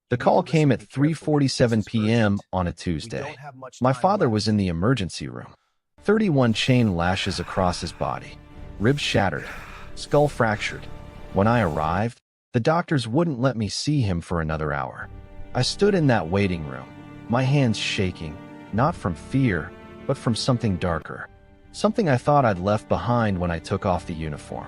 The call came at 3:47 p.m. on a Tuesday. My father was in the emergency room. 31 chain lashes across his body, ribs shattered, skull fractured. When I arrived, the doctors wouldn't let me see him for another hour. I stood in that waiting room, my hands shaking, not from fear, but from something darker. Something I thought I'd left behind when I took off the uniform.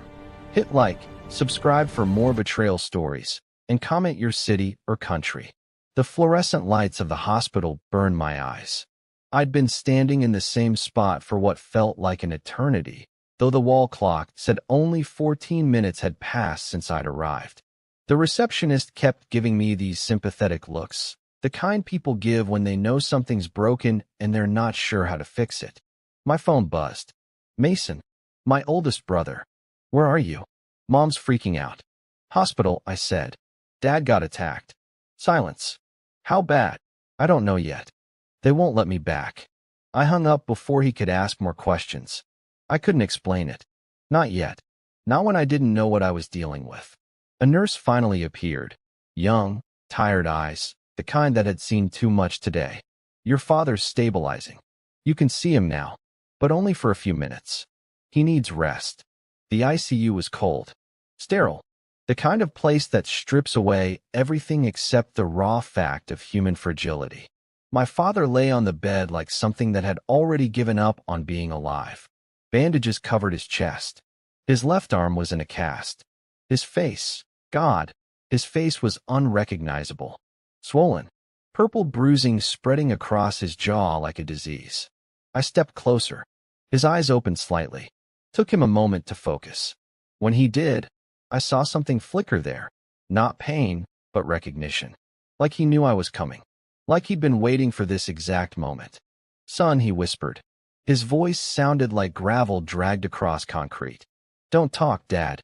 Hit like, subscribe for more betrayal stories, and comment your city or country. The fluorescent lights of the hospital burned my eyes. I'd been standing in the same spot for what felt like an eternity, though the wall clock said only 14 minutes had passed since I'd arrived. The receptionist kept giving me these sympathetic looks, the kind people give when they know something's broken and they're not sure how to fix it. My phone buzzed. Mason, my oldest brother. Where are you? Mom's freaking out. Hospital, I said. Dad got attacked. Silence. How bad? I don't know yet. They won't let me back. I hung up before he could ask more questions. I couldn't explain it. Not yet. Not when I didn't know what I was dealing with. A nurse finally appeared. Young, tired eyes, the kind that had seen too much today. Your father's stabilizing. You can see him now, but only for a few minutes. He needs rest. The ICU was cold. Sterile. The kind of place that strips away everything except the raw fact of human fragility. My father lay on the bed like something that had already given up on being alive. Bandages covered his chest. His left arm was in a cast. His face, God, his face was unrecognizable. Swollen. Purple bruising spreading across his jaw like a disease. I stepped closer. His eyes opened slightly. Took him a moment to focus. When he did, I saw something flicker there. Not pain, but recognition. Like he knew I was coming. Like he'd been waiting for this exact moment. Son, he whispered. His voice sounded like gravel dragged across concrete. Don't talk, Dad.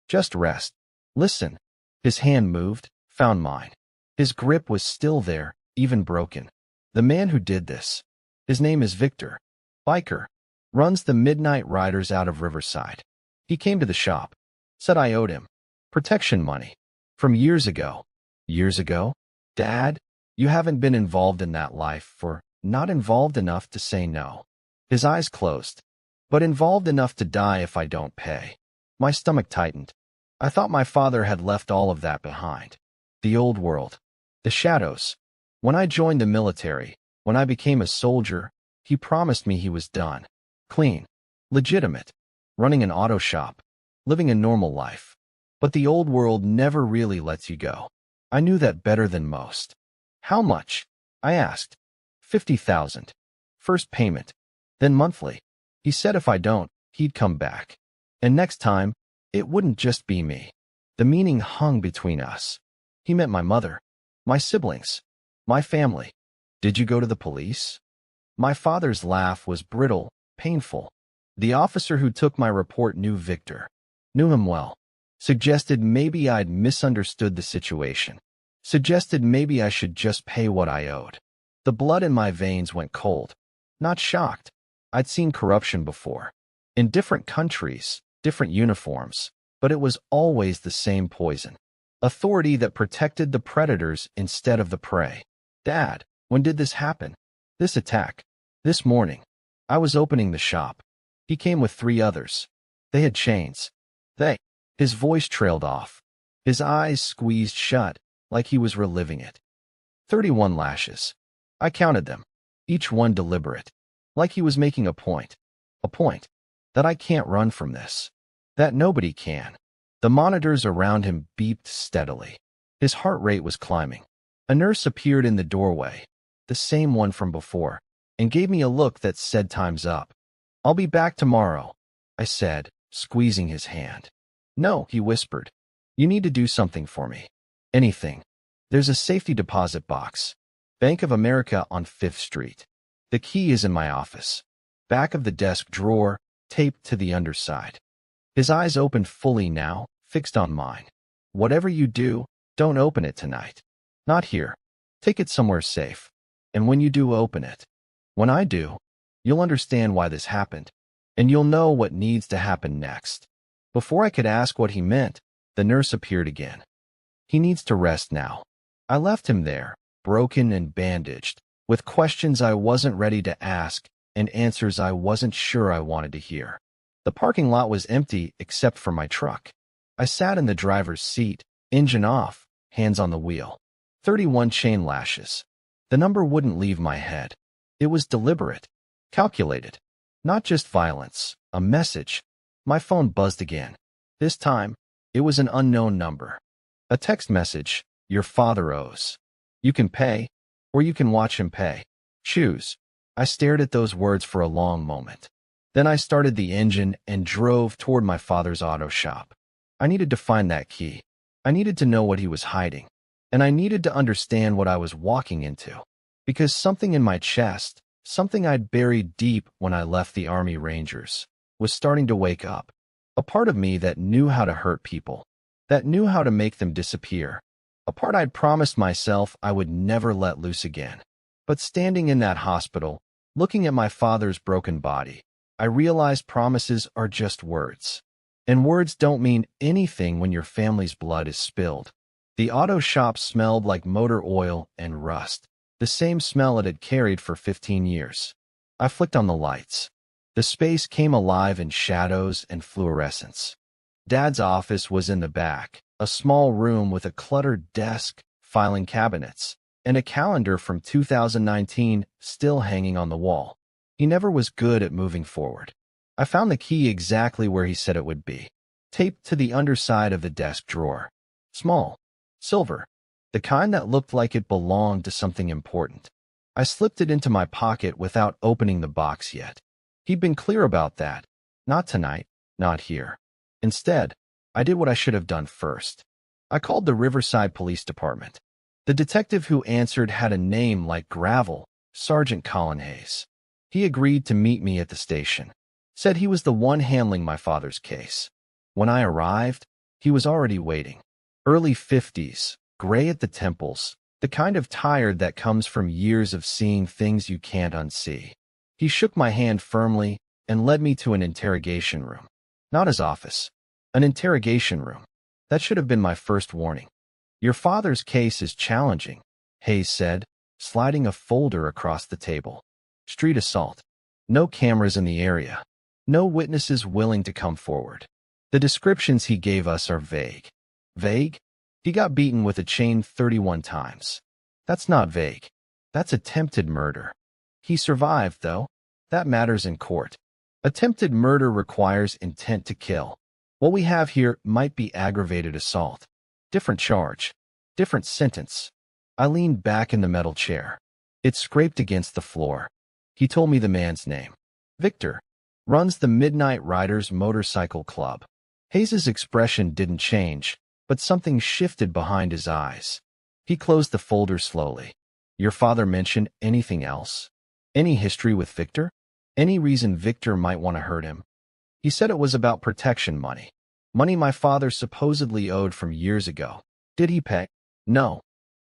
Just rest. Listen. His hand moved, found mine. His grip was still there, even broken. The man who did this. His name is Victor. Biker. Runs the Midnight Riders out of Riverside. He came to the shop. Said I owed him. Protection money. From years ago. Years ago? Dad? You haven't been involved in that life for not involved enough to say no. His eyes closed. But involved enough to die if I don't pay. My stomach tightened. I thought my father had left all of that behind. The old world. The shadows. When I joined the military, when I became a soldier, he promised me he was done. Clean. Legitimate. Running an auto shop. Living a normal life. But the old world never really lets you go. I knew that better than most. How much? I asked. 50,000. First payment. Then monthly. He said if I don't, he'd come back. And next time, it wouldn't just be me. The meaning hung between us. He meant my mother, my siblings, my family. Did you go to the police? My father's laugh was brittle, painful. The officer who took my report knew Victor. Knew him well. Suggested maybe I'd misunderstood the situation. Suggested maybe I should just pay what I owed. The blood in my veins went cold. Not shocked. I'd seen corruption before. In different countries, different uniforms, but it was always the same poison. Authority that protected the predators instead of the prey. Dad, when did this happen? This attack. This morning. I was opening the shop. He came with 3 others. They had chains. His voice trailed off. His eyes squeezed shut, like he was reliving it. 31 lashes. I counted them. Each one deliberate. Like he was making a point. A point. That I can't run from this. That nobody can. The monitors around him beeped steadily. His heart rate was climbing. A nurse appeared in the doorway, the same one from before, and gave me a look that said time's up. I'll be back tomorrow, I said, squeezing his hand. No, he whispered. You need to do something for me. Anything. There's a safety deposit box. Bank of America on 5th Street. The key is in my office. Back of the desk drawer, taped to the underside. His eyes opened fully now, fixed on mine. Whatever you do, don't open it tonight. Not here. Take it somewhere safe. And when you do open it, when I do, you'll understand why this happened, and you'll know what needs to happen next. Before I could ask what he meant, the nurse appeared again. He needs to rest now. I left him there, broken and bandaged, with questions I wasn't ready to ask and answers I wasn't sure I wanted to hear. The parking lot was empty except for my truck. I sat in the driver's seat, engine off, hands on the wheel. 31 chain lashes. The number wouldn't leave my head. It was deliberate, calculated. Not just violence, a message. My phone buzzed again. This time, it was an unknown number. A text message, "Your father owes. You can pay, or you can watch him pay. Choose." I stared at those words for a long moment. Then I started the engine and drove toward my father's auto shop. I needed to find that key. I needed to know what he was hiding. And I needed to understand what I was walking into. Because something in my chest, something I'd buried deep when I left the Army Rangers, was starting to wake up. A part of me that knew how to hurt people, that knew how to make them disappear. A part I'd promised myself I would never let loose again. But standing in that hospital, looking at my father's broken body, I realized promises are just words. And words don't mean anything when your family's blood is spilled. The auto shop smelled like motor oil and rust, the same smell it had carried for 15 years. I flicked on the lights. The space came alive in shadows and fluorescence. Dad's office was in the back, a small room with a cluttered desk, filing cabinets, and a calendar from 2019 still hanging on the wall. He never was good at moving forward. I found the key exactly where he said it would be, taped to the underside of the desk drawer. Small, silver, the kind that looked like it belonged to something important. I slipped it into my pocket without opening the box yet. He'd been clear about that. Not tonight, not here. Instead, I did what I should have done first. I called the Riverside Police Department. The detective who answered had a name like gravel, Sergeant Colin Hayes. He agreed to meet me at the station. Said he was the one handling my father's case. When I arrived, he was already waiting. Early 50s, gray at the temples, the kind of tired that comes from years of seeing things you can't unsee. He shook my hand firmly and led me to an interrogation room. Not his office. An interrogation room. That should have been my first warning. "Your father's case is challenging," Hayes said, sliding a folder across the table. "Street assault. No cameras in the area. No witnesses willing to come forward. The descriptions he gave us are vague." Vague? He got beaten with a chain 31 times. That's not vague. That's attempted murder. He survived, though. That matters in court. Attempted murder requires intent to kill. What we have here might be aggravated assault. Different charge. Different sentence. I leaned back in the metal chair. It scraped against the floor. He told me the man's name. Victor. Runs the Midnight Riders Motorcycle Club. Hayes's expression didn't change, but something shifted behind his eyes. He closed the folder slowly. "Your father mentioned anything else? Any history with Victor? Any reason Victor might want to hurt him?" He said it was about protection money. Money my father supposedly owed from years ago. Did he pay? No.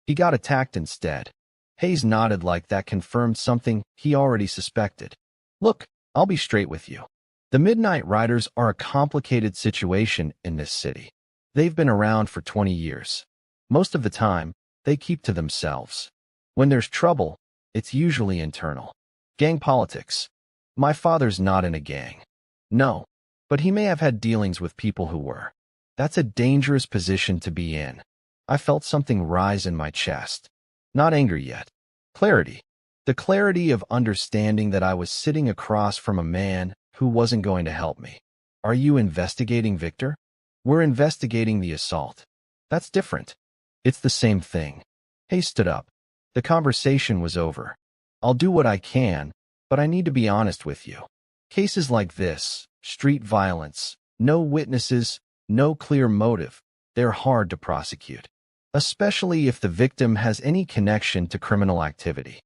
He got attacked instead. Hayes nodded like that confirmed something he already suspected. "Look, I'll be straight with you. The Midnight Riders are a complicated situation in this city. They've been around for 20 years. Most of the time, they keep to themselves. When there's trouble, it's usually internal. Gang politics. My father's not in a gang. No, but he may have had dealings with people who were. That's a dangerous position to be in." I felt something rise in my chest. Not anger yet. Clarity. The clarity of understanding that I was sitting across from a man who wasn't going to help me. "Are you investigating Victor?" "We're investigating the assault." "That's different." "It's the same thing." Hayes stood up. The conversation was over. "I'll do what I can, but I need to be honest with you. Cases like this, street violence, no witnesses, no clear motive, they're hard to prosecute. Especially if the victim has any connection to criminal activity.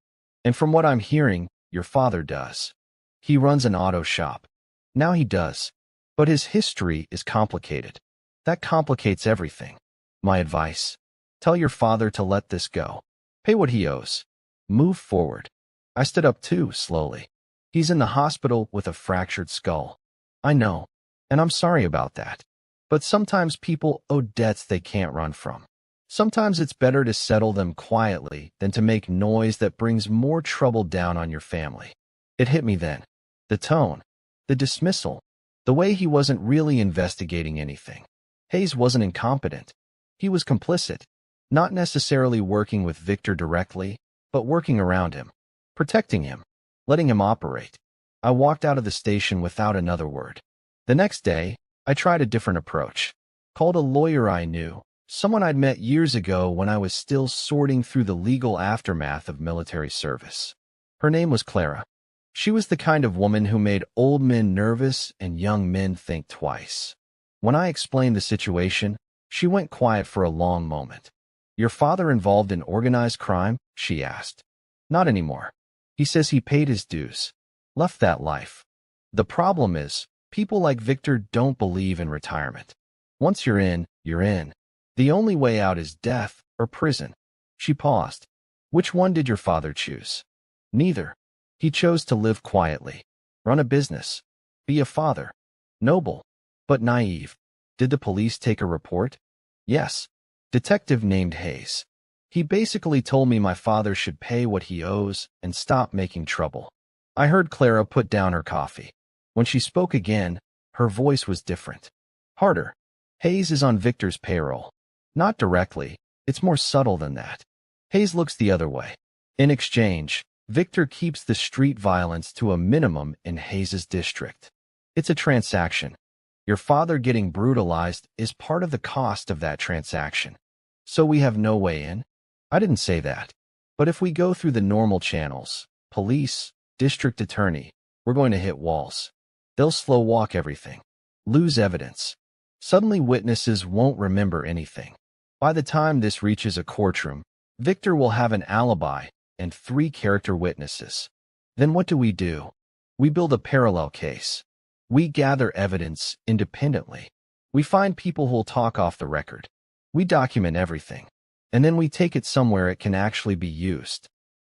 And from what I'm hearing, your father does. He runs an auto shop. Now he does. But his history is complicated. That complicates everything. My advice: tell your father to let this go. Pay what he owes. Move forward." I stood up too, slowly. "He's in the hospital with a fractured skull." "I know, and I'm sorry about that. But sometimes people owe debts they can't run from. Sometimes it's better to settle them quietly than to make noise that brings more trouble down on your family. It hit me then. The tone, the dismissal, the way he wasn't really investigating anything. Hayes wasn't incompetent. He was complicit, not necessarily working with Victor directly, but working around him, protecting him, letting him operate. I walked out of the station without another word. The next day, I tried a different approach. Called a lawyer I knew, someone I'd met years ago when I was still sorting through the legal aftermath of military service. Her name was Clara. She was the kind of woman who made old men nervous and young men think twice. When I explained the situation, she went quiet for a long moment. "Your father involved in organized crime?" she asked. "Not anymore. He says he paid his dues. Left that life. The problem is, people like Victor don't believe in retirement. Once you're in, you're in. The only way out is death or prison." She paused. "Which one did your father choose?" "Neither. He chose to live quietly, run a business, be a father. Noble, but naive." "Did the police take a report?" "Yes. Detective named Hayes. He basically told me my father should pay what he owes and stop making trouble." I heard Clara put down her coffee. When she spoke again, her voice was different. Harder. "Hayes is on Victor's payroll. Not directly. It's more subtle than that. Hayes looks the other way. In exchange, Victor keeps the street violence to a minimum in Hayes's district. It's a transaction. Your father getting brutalized is part of the cost of that transaction. So we have no way in?" "I didn't say that. But if we go through the normal channels, police, district attorney, we're going to hit walls. They'll slow walk everything. Lose evidence. Suddenly witnesses won't remember anything. By the time this reaches a courtroom, Victor will have an alibi and 3 character witnesses. Then what do? We build a parallel case. We gather evidence independently. We find people who'll talk off the record. We document everything. And then we take it somewhere it can actually be used."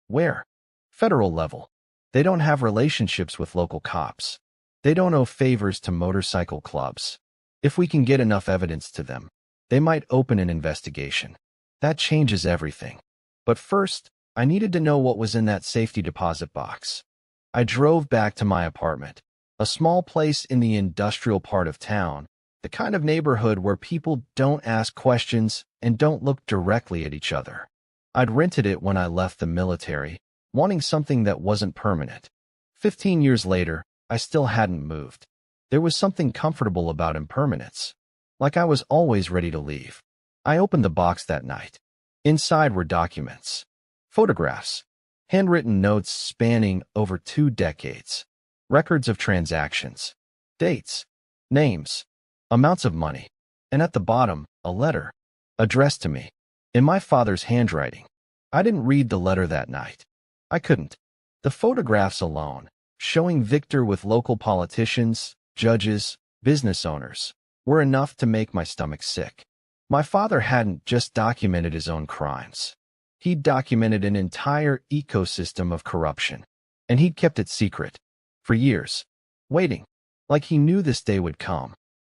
"Where?" "Federal level. They don't have relationships with local cops. They don't owe favors to motorcycle clubs. If we can get enough evidence to them, they might open an investigation. That changes everything. But first, I needed to know what was in that safety deposit box." I drove back to my apartment, a small place in the industrial part of town, the kind of neighborhood where people don't ask questions and don't look directly at each other. I'd rented it when I left the military, wanting something that wasn't permanent. 15 years later, I still hadn't moved. There was something comfortable about impermanence, like I was always ready to leave. I opened the box that night. Inside were documents, photographs, handwritten notes spanning over 2 decades, records of transactions, dates, names, amounts of money, and at the bottom, a letter, addressed to me, in my father's handwriting. I didn't read the letter that night. I couldn't. The photographs alone, showing Victor with local politicians, judges, business owners, were enough to make my stomach sick. My father hadn't just documented his own crimes. He'd documented an entire ecosystem of corruption, and he'd kept it secret for years, waiting, like he knew this day would come,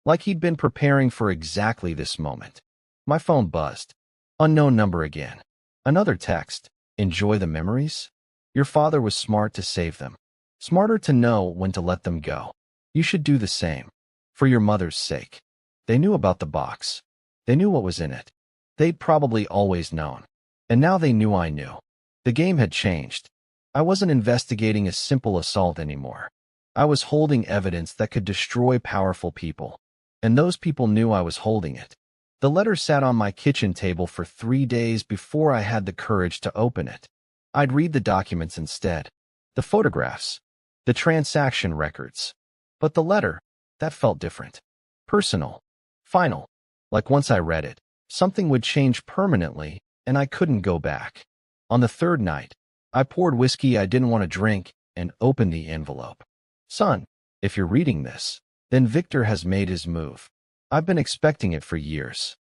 like he'd been preparing for exactly this moment. My phone buzzed. Unknown number again. Another text. "Enjoy the memories? Your father was smart to save them. Smarter to know when to let them go. You should do the same. For your mother's sake." They knew about the box. They knew what was in it. They'd probably always known. And now they knew I knew. The game had changed. I wasn't investigating a simple assault anymore. I was holding evidence that could destroy powerful people. And those people knew I was holding it. The letter sat on my kitchen table for 3 days before I had the courage to open it. I'd read the documents instead. The photographs. The transaction records. But the letter, that felt different. Personal. Final. Like once I read it, something would change permanently, and I couldn't go back. On the 3rd night, I poured whiskey I didn't want to drink and opened the envelope. "Son, if you're reading this, then Victor has made his move. I've been expecting it for years.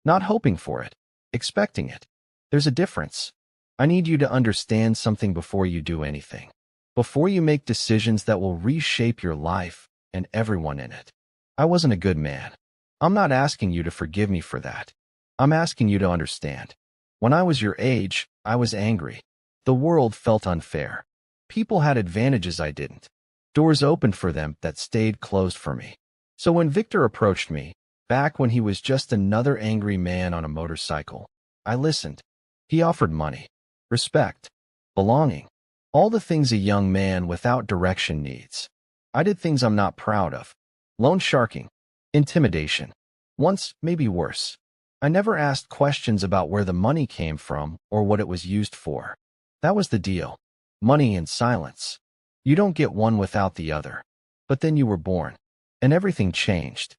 Not hoping for it, expecting it. There's a difference. I need you to understand something before you do anything. Before you make decisions that will reshape your life and everyone in it. I wasn't a good man. I'm not asking you to forgive me for that. I'm asking you to understand. When I was your age, I was angry. The world felt unfair. People had advantages I didn't. Doors opened for them that stayed closed for me. So when Victor approached me, back when he was just another angry man on a motorcycle, I listened. He offered money, respect, belonging, all the things a young man without direction needs. I did things I'm not proud of. Loan sharking, intimidation. Once, maybe worse. I never asked questions about where the money came from or what it was used for. That was the deal. Money and silence. You don't get one without the other. But then you were born, and everything changed.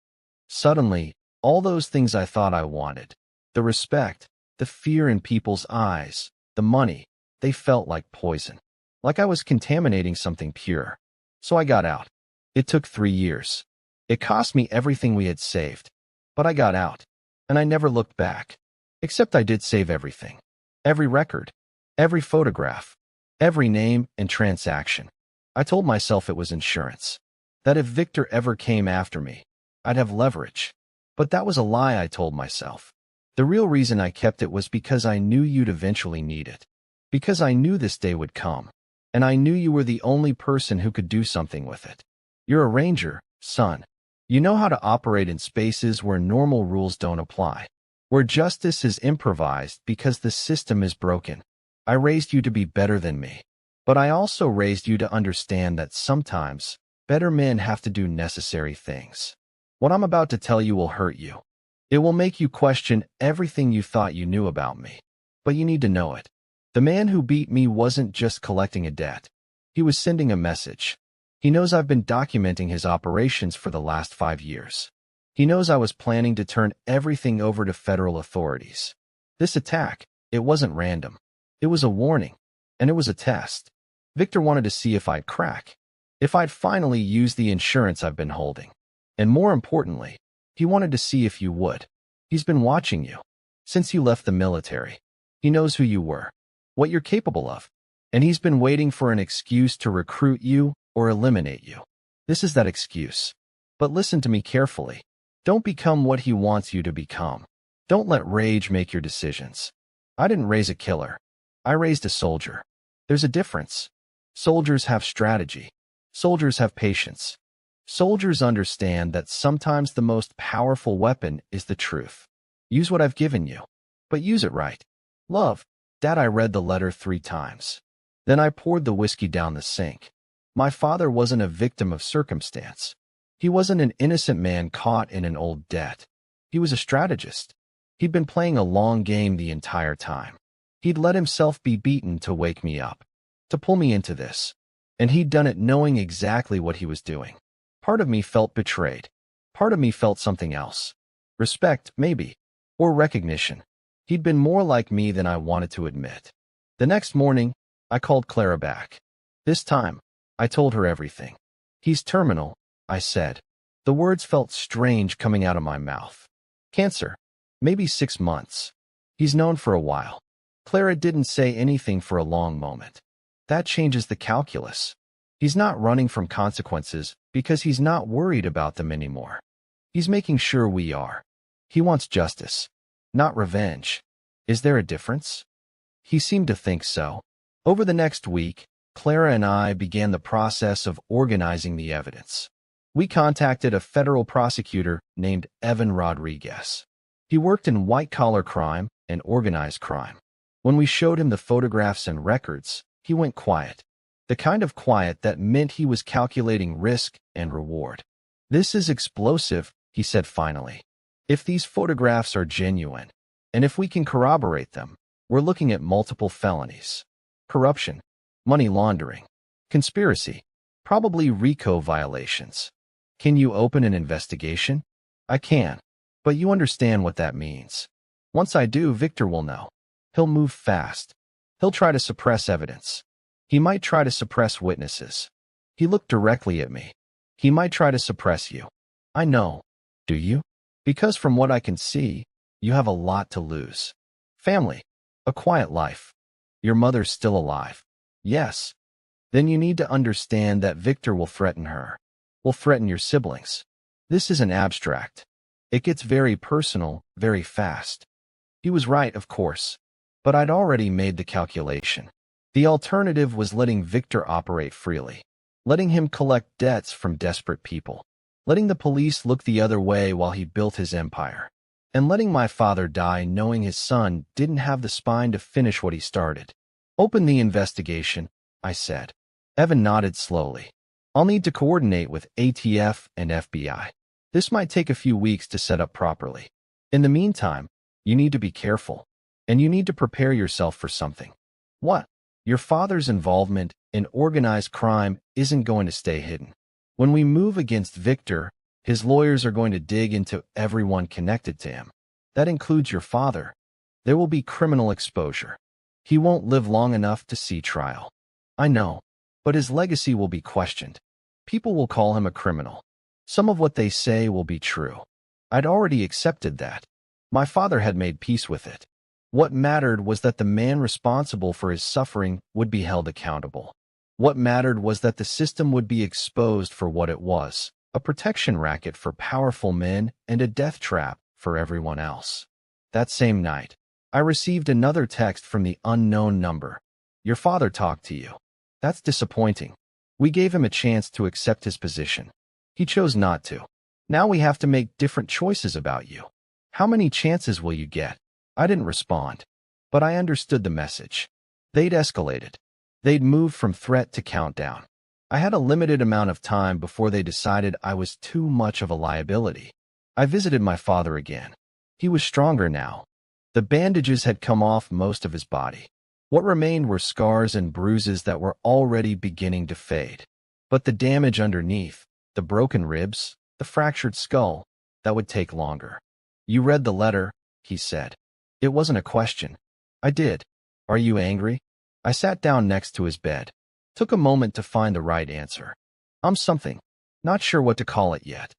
Suddenly, all those things I thought I wanted, the respect, the fear in people's eyes, the money, they felt like poison. Like I was contaminating something pure. So I got out. It took 3 years. It cost me everything we had saved. But I got out. And I never looked back. Except I did save everything. Every record. Every photograph. Every name and transaction. I told myself it was insurance. That if Victor ever came after me, I'd have leverage. But that was a lie I told myself. The real reason I kept it was because I knew you'd eventually need it. Because I knew this day would come. And I knew you were the only person who could do something with it. You're a ranger, son. You know how to operate in spaces where normal rules don't apply. Where justice is improvised because the system is broken. I raised you to be better than me. But I also raised you to understand that sometimes, better men have to do necessary things. What I'm about to tell you will hurt you. It will make you question everything you thought you knew about me. But you need to know it. The man who beat me wasn't just collecting a debt. He was sending a message. He knows I've been documenting his operations for the last 5 years. He knows I was planning to turn everything over to federal authorities. This attack, it wasn't random. It was a warning. And it was a test. Victor wanted to see if I'd crack. If I'd finally use the insurance I've been holding. And more importantly, he wanted to see if you would. He's been watching you. Since you left the military. He knows who you were. What you're capable of. And he's been waiting for an excuse to recruit you or eliminate you. This is that excuse. But listen to me carefully. Don't become what he wants you to become. Don't let rage make your decisions. I didn't raise a killer. I raised a soldier. There's a difference. Soldiers have strategy. Soldiers have patience. Soldiers understand that sometimes the most powerful weapon is the truth. Use what I've given you. But use it right. Love. Dad, I read the letter 3 times. Then I poured the whiskey down the sink. My father wasn't a victim of circumstance. He wasn't an innocent man caught in an old debt. He was a strategist. He'd been playing a long game the entire time. He'd let himself be beaten to wake me up, to pull me into this. And he'd done it knowing exactly what he was doing. Part of me felt betrayed. Part of me felt something else. Respect, maybe. Or recognition. He'd been more like me than I wanted to admit. The next morning, I called Clara back. This time, I told her everything. He's terminal, I said. The words felt strange coming out of my mouth. Cancer. Maybe 6 months. He's known for a while. Clara didn't say anything for a long moment. That changes the calculus. He's not running from consequences because he's not worried about them anymore. He's making sure we are. He wants justice, not revenge. Is there a difference? He seemed to think so. Over the next week, Clara and I began the process of organizing the evidence. We contacted a federal prosecutor named Evan Rodriguez. He worked in white-collar crime and organized crime. When we showed him the photographs and records, he went quiet. The kind of quiet that meant he was calculating risk and reward. This is explosive, he said finally. If these photographs are genuine, and if we can corroborate them, we're looking at multiple felonies. Corruption, money laundering, conspiracy, probably RICO violations. Can you open an investigation? I can, but you understand what that means. Once I do, Victor will know. He'll move fast. He'll try to suppress evidence. He might try to suppress witnesses. He looked directly at me. He might try to suppress you. I know. Do you? Because from what I can see, you have a lot to lose. Family. A quiet life. Your mother's still alive. Yes. Then you need to understand that Victor will threaten her. Will threaten your siblings. This isn't abstract. It gets very personal, very fast. He was right, of course, but I'd already made the calculation. The alternative was letting Victor operate freely, letting him collect debts from desperate people, letting the police look the other way while he built his empire, and letting my father die knowing his son didn't have the spine to finish what he started. Open the investigation, I said. Evan nodded slowly. I'll need to coordinate with ATF and FBI. This might take a few weeks to set up properly. In the meantime, you need to be careful, and you need to prepare yourself for something. What? Your father's involvement in organized crime isn't going to stay hidden. When we move against Victor, his lawyers are going to dig into everyone connected to him. That includes your father. There will be criminal exposure. He won't live long enough to see trial. I know, but his legacy will be questioned. People will call him a criminal. Some of what they say will be true. I'd already accepted that. My father had made peace with it. What mattered was that the man responsible for his suffering would be held accountable. What mattered was that the system would be exposed for what it was, a protection racket for powerful men and a death trap for everyone else. That same night, I received another text from the unknown number. Your father talked to you. That's disappointing. We gave him a chance to accept his position. He chose not to. Now we have to make different choices about you. How many chances will you get? I didn't respond, but I understood the message. They'd escalated. They'd moved from threat to countdown. I had a limited amount of time before they decided I was too much of a liability. I visited my father again. He was stronger now. The bandages had come off most of his body. What remained were scars and bruises that were already beginning to fade. But the damage underneath, the broken ribs, the fractured skull, that would take longer. You read the letter, he said. It wasn't a question. I did. Are you angry? I sat down next to his bed. Took a moment to find the right answer. I'm something. Not sure what to call it yet.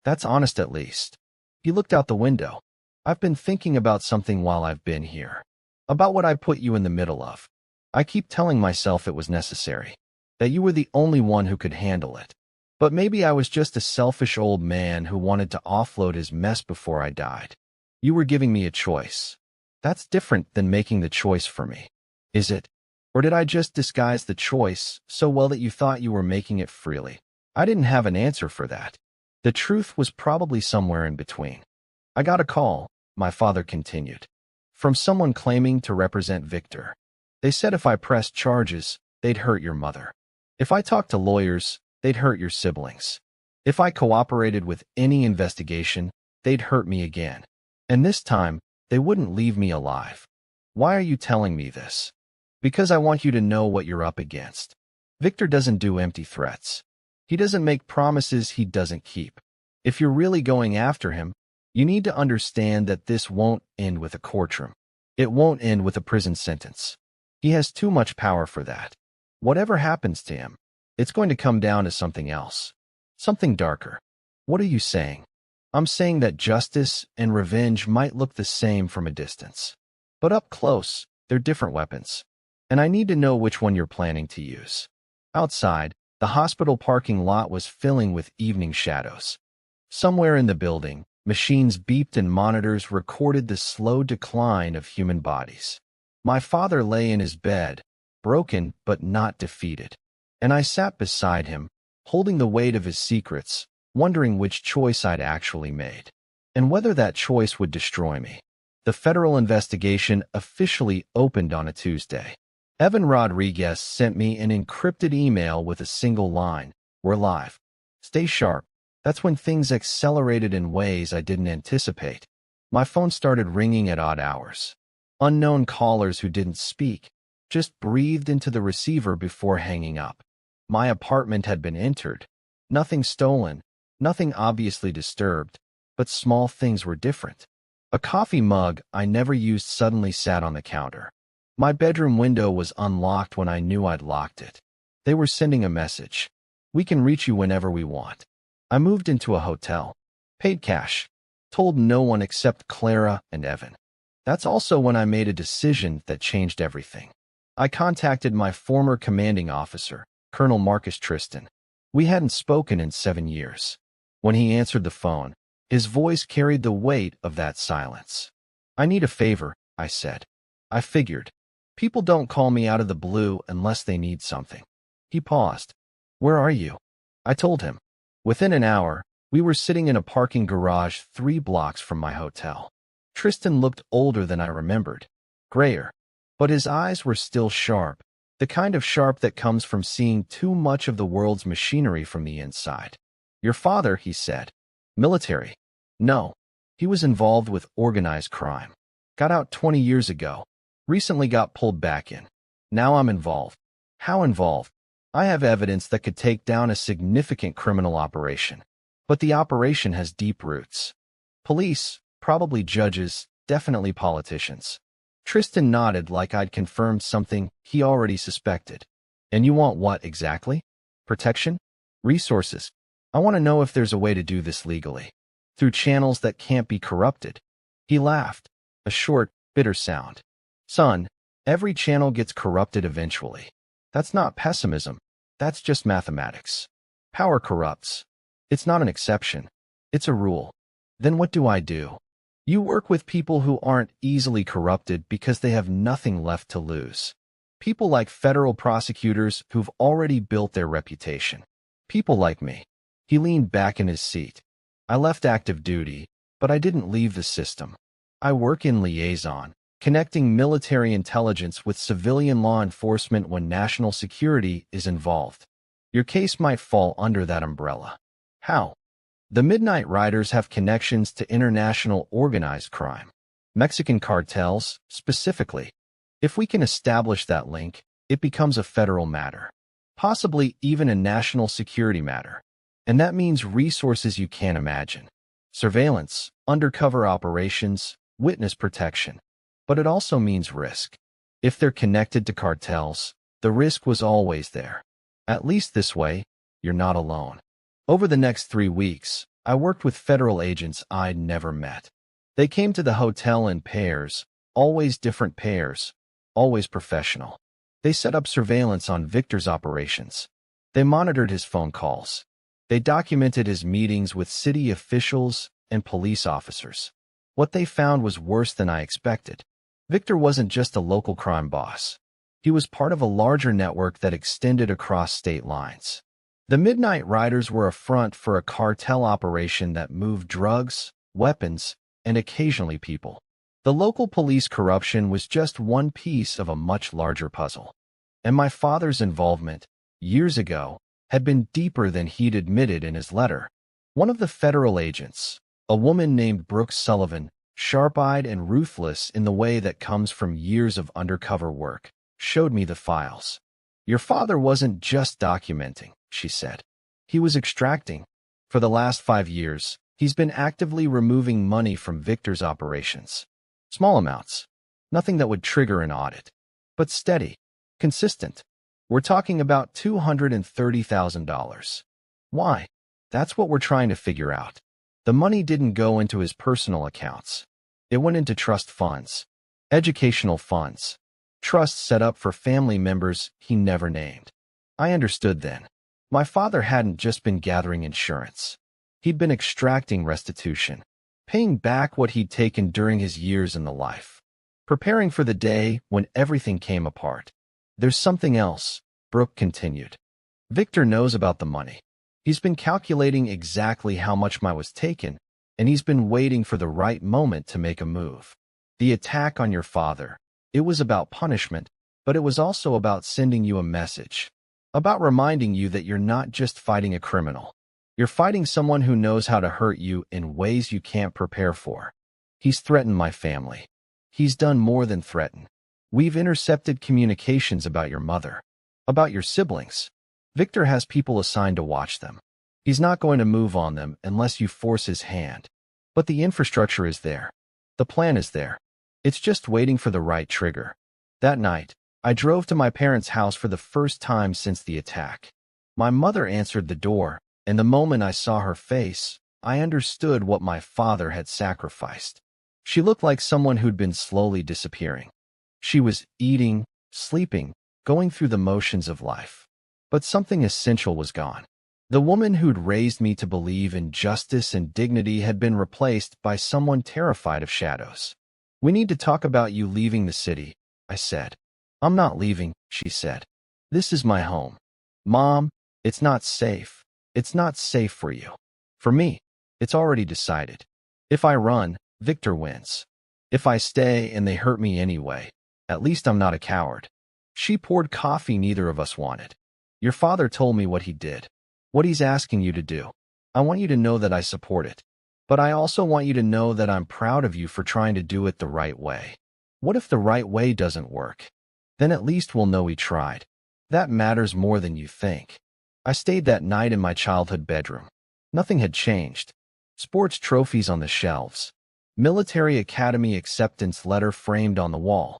That's honest at least. He looked out the window. I've been thinking about something while I've been here. About what I put you in the middle of. I keep telling myself it was necessary. That you were the only one who could handle it. But maybe I was just a selfish old man who wanted to offload his mess before I died. You were giving me a choice. That's different than making the choice for me. Is it? Or did I just disguise the choice so well that you thought you were making it freely? I didn't have an answer for that. The truth was probably somewhere in between. I got a call, my father continued, from someone claiming to represent Victor. They said if I pressed charges, they'd hurt your mother. If I talked to lawyers, they'd hurt your siblings. If I cooperated with any investigation, they'd hurt me again. And this time, they wouldn't leave me alive. Why are you telling me this? Because I want you to know what you're up against. Victor doesn't do empty threats. He doesn't make promises he doesn't keep. If you're really going after him, you need to understand that this won't end with a courtroom. It won't end with a prison sentence. He has too much power for that. Whatever happens to him, it's going to come down to something else. Something darker. What are you saying? I'm saying that justice and revenge might look the same from a distance. But up close, they're different weapons. And I need to know which one you're planning to use. Outside, the hospital parking lot was filling with evening shadows. Somewhere in the building, machines beeped and monitors recorded the slow decline of human bodies. My father lay in his bed, broken but not defeated. And I sat beside him, holding the weight of his secrets, wondering which choice I'd actually made, and whether that choice would destroy me. The federal investigation officially opened on a Tuesday. Evan Rodriguez sent me an encrypted email with a single line, "We're live. Stay sharp." That's when things accelerated in ways I didn't anticipate. My phone started ringing at odd hours. Unknown callers who didn't speak, just breathed into the receiver before hanging up. My apartment had been entered. Nothing stolen, nothing obviously disturbed, but small things were different. A coffee mug I never used suddenly sat on the counter. My bedroom window was unlocked when I knew I'd locked it. They were sending a message. "We can reach you whenever we want." I moved into a hotel. Paid cash. Told no one except Clara and Evan. That's also when I made a decision that changed everything. I contacted my former commanding officer, Colonel Marcus Tristan. We hadn't spoken in 7 years. When he answered the phone, his voice carried the weight of that silence. I need a favor, I said. I figured. People don't call me out of the blue unless they need something. He paused. Where are you? I told him. Within an hour, we were sitting in a parking garage 3 blocks from my hotel. Tristan looked older than I remembered. Grayer. But his eyes were still sharp, the kind of sharp that comes from seeing too much of the world's machinery from the inside. Your father, he said. Military. No. He was involved with organized crime. Got out 20 years ago. Recently got pulled back in. Now I'm involved. How involved? I have evidence that could take down a significant criminal operation. But the operation has deep roots. Police, probably judges, definitely politicians. Tristan nodded like I'd confirmed something he already suspected. And you want what exactly? Protection? Resources? I want to know if there's a way to do this legally. Through channels that can't be corrupted. He laughed. A short, bitter sound. Son, every channel gets corrupted eventually. That's not pessimism. That's just mathematics. Power corrupts. It's not an exception. It's a rule. Then what do I do? You work with people who aren't easily corrupted because they have nothing left to lose. People like federal prosecutors who've already built their reputation. People like me. He leaned back in his seat. I left active duty, but I didn't leave the system. I work in liaison, connecting military intelligence with civilian law enforcement when national security is involved. Your case might fall under that umbrella. How? The Midnight Riders have connections to international organized crime. Mexican cartels, specifically. If we can establish that link, it becomes a federal matter. Possibly even a national security matter. And that means resources you can't imagine. Surveillance, undercover operations, witness protection. But it also means risk. If they're connected to cartels, the risk was always there. At least this way, you're not alone. Over the next 3 weeks, I worked with federal agents I'd never met. They came to the hotel in pairs, always different pairs, always professional. They set up surveillance on Victor's operations. They monitored his phone calls. They documented his meetings with city officials and police officers. What they found was worse than I expected. Victor wasn't just a local crime boss. He was part of a larger network that extended across state lines. The Midnight Riders were a front for a cartel operation that moved drugs, weapons, and occasionally people. The local police corruption was just one piece of a much larger puzzle. And my father's involvement, years ago, had been deeper than he'd admitted in his letter. One of the federal agents, a woman named Brooke Sullivan, sharp-eyed and ruthless in the way that comes from years of undercover work, showed me the files. Your father wasn't just documenting, she said. He was extracting. For the last 5 years, he's been actively removing money from Victor's operations. Small amounts. Nothing that would trigger an audit. But steady. Consistent. We're talking about $230,000. Why? That's what we're trying to figure out. The money didn't go into his personal accounts. It went into trust funds. Educational funds. Trusts set up for family members he never named. I understood then. My father hadn't just been gathering insurance. He'd been extracting restitution, paying back what he'd taken during his years in the life, preparing for the day when everything came apart. There's something else, Brooke continued. Victor knows about the money. He's been calculating exactly how much was taken, and he's been waiting for the right moment to make a move. The attack on your father, it was about punishment, but it was also about sending you a message. About reminding you that you're not just fighting a criminal. You're fighting someone who knows how to hurt you in ways you can't prepare for. He's threatened my family. He's done more than threaten. We've intercepted communications about your mother, about your siblings. Victor has people assigned to watch them. He's not going to move on them unless you force his hand. But the infrastructure is there. The plan is there. It's just waiting for the right trigger. That night, I drove to my parents' house for the first time since the attack. My mother answered the door, and the moment I saw her face, I understood what my father had sacrificed. She looked like someone who'd been slowly disappearing. She was eating, sleeping, going through the motions of life. But something essential was gone. The woman who'd raised me to believe in justice and dignity had been replaced by someone terrified of shadows. We need to talk about you leaving the city, I said. I'm not leaving, she said. This is my home. Mom, it's not safe. It's not safe for you. For me, it's already decided. If I run, Victor wins. If I stay and they hurt me anyway, at least I'm not a coward. She poured coffee neither of us wanted. Your father told me what he did, what he's asking you to do. I want you to know that I support it. But I also want you to know that I'm proud of you for trying to do it the right way. What if the right way doesn't work? Then at least we'll know he tried. That matters more than you think. I stayed that night in my childhood bedroom. Nothing had changed. Sports trophies on the shelves. Military academy acceptance letter framed on the wall.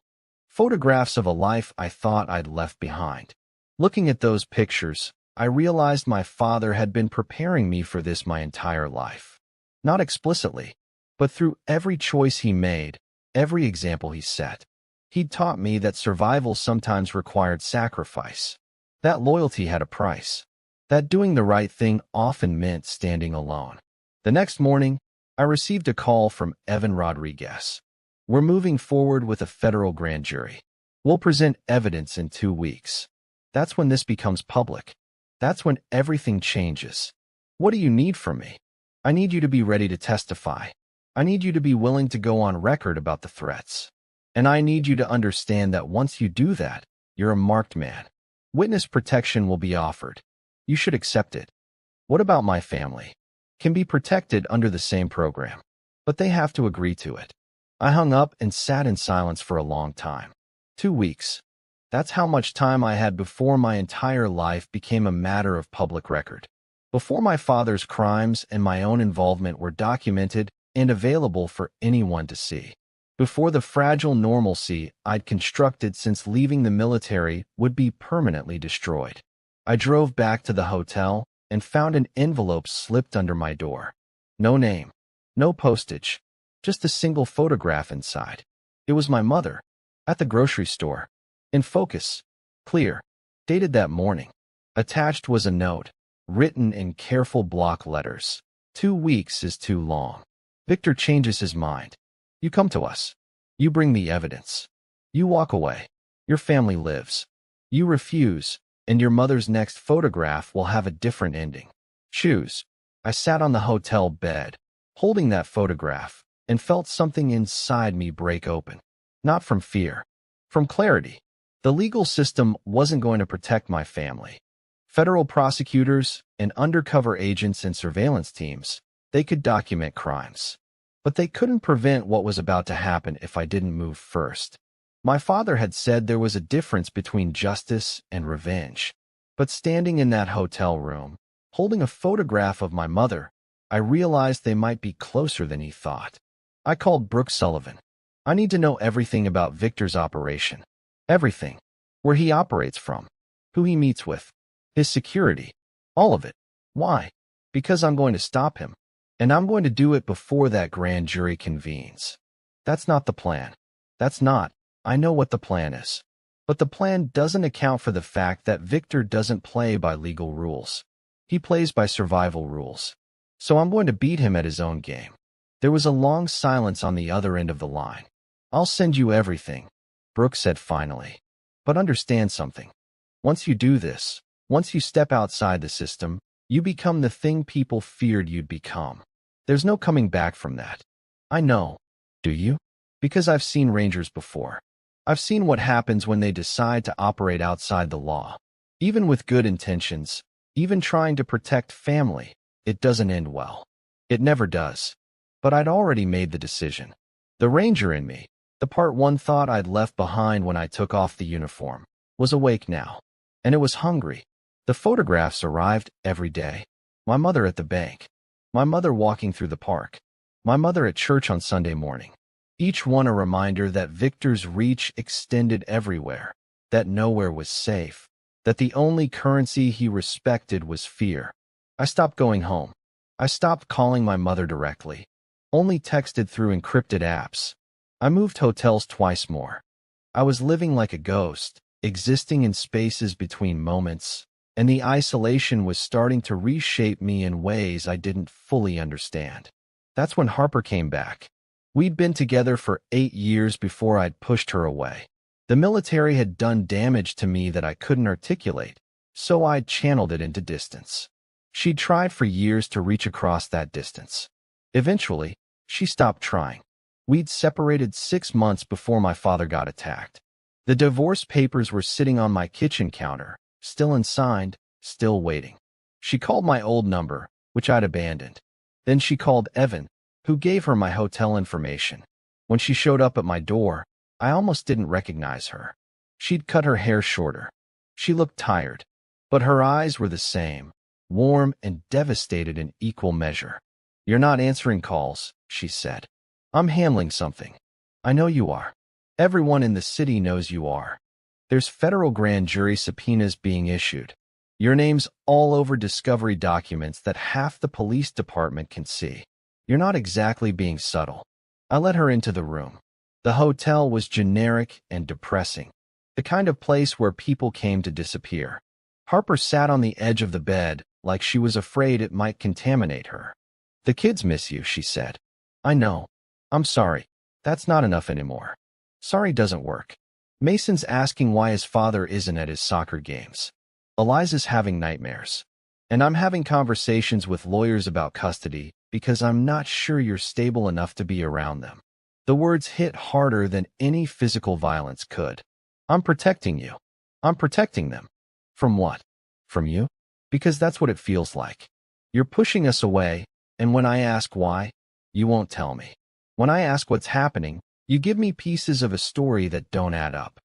Photographs of a life I thought I'd left behind. Looking at those pictures, I realized my father had been preparing me for this my entire life. Not explicitly, but through every choice he made, every example he set. He'd taught me that survival sometimes required sacrifice. That loyalty had a price. That doing the right thing often meant standing alone. The next morning, I received a call from Evan Rodriguez. We're moving forward with a federal grand jury. We'll present evidence in 2 weeks. That's when this becomes public. That's when everything changes. What do you need from me? I need you to be ready to testify. I need you to be willing to go on record about the threats. And I need you to understand that once you do that, you're a marked man. Witness protection will be offered. You should accept it. What about my family? Can be protected under the same program, but they have to agree to it. I hung up and sat in silence for a long time. 2 weeks. That's how much time I had before my entire life became a matter of public record. Before my father's crimes and my own involvement were documented and available for anyone to see. Before the fragile normalcy I'd constructed since leaving the military would be permanently destroyed. I drove back to the hotel and found an envelope slipped under my door. No name, no postage, just a single photograph inside. It was my mother, at the grocery store. In focus, clear, dated that morning. Attached was a note, written in careful block letters. 2 weeks is too long. Victor changes his mind. You come to us. You bring me evidence. You walk away. Your family lives. You refuse, and your mother's next photograph will have a different ending. Choose. I sat on the hotel bed, holding that photograph, and felt something inside me break open. Not from fear, from clarity. The legal system wasn't going to protect my family. Federal prosecutors and undercover agents and surveillance teams, they could document crimes. But they couldn't prevent what was about to happen if I didn't move first. My father had said there was a difference between justice and revenge. But standing in that hotel room, holding a photograph of my mother, I realized they might be closer than he thought. I called Brooke Sullivan. I need to know everything about Victor's operation. Everything. Where he operates from. Who he meets with. His security. All of it. Why? Because I'm going to stop him. And I'm going to do it before that grand jury convenes. That's not the plan. That's not. I know what the plan is. But the plan doesn't account for the fact that Victor doesn't play by legal rules. He plays by survival rules. So I'm going to beat him at his own game. There was a long silence on the other end of the line. I'll send you everything, Brooke said finally. But understand something. Once you do this, once you step outside the system, you become the thing people feared you'd become. There's no coming back from that. I know. Do you? Because I've seen Rangers before. I've seen what happens when they decide to operate outside the law. Even with good intentions, even trying to protect family, it doesn't end well. It never does. But I'd already made the decision. The Ranger in me, the part one thought I'd left behind when I took off the uniform, was awake now. And it was hungry. The photographs arrived every day. My mother at the bank. My mother walking through the park. My mother at church on Sunday morning. Each one a reminder that Victor's reach extended everywhere, that nowhere was safe, that the only currency he respected was fear. I stopped going home. I stopped calling my mother directly. Only texted through encrypted apps. I moved hotels twice more. I was living like a ghost, existing in spaces between moments, and the isolation was starting to reshape me in ways I didn't fully understand. That's when Harper came back. We'd been together for 8 years before I'd pushed her away. The military had done damage to me that I couldn't articulate, so I'd channeled it into distance. She'd tried for years to reach across that distance. Eventually, she stopped trying. We'd separated 6 months before my father got attacked. The divorce papers were sitting on my kitchen counter, still unsigned, still waiting. She called my old number, which I'd abandoned. Then she called Evan, who gave her my hotel information. When she showed up at my door, I almost didn't recognize her. She'd cut her hair shorter. She looked tired, but her eyes were the same, warm and devastated in equal measure. "You're not answering calls," she said. "I'm handling something." "I know you are. Everyone in the city knows you are. There's federal grand jury subpoenas being issued. Your name's all over discovery documents that half the police department can see. You're not exactly being subtle." I let her into the room. The hotel was generic and depressing, the kind of place where people came to disappear. Harper sat on the edge of the bed like she was afraid it might contaminate her. "The kids miss you," she said. "I know. I'm sorry. That's not enough anymore. Sorry doesn't work. Mason's asking why his father isn't at his soccer games. Eliza's having nightmares. And I'm having conversations with lawyers about custody because I'm not sure you're stable enough to be around them." The words hit harder than any physical violence could. "I'm protecting you. I'm protecting them." From what? From you? Because that's what it feels like. You're pushing us away, and when I ask why, you won't tell me. When I ask what's happening, you give me pieces of a story that don't add up.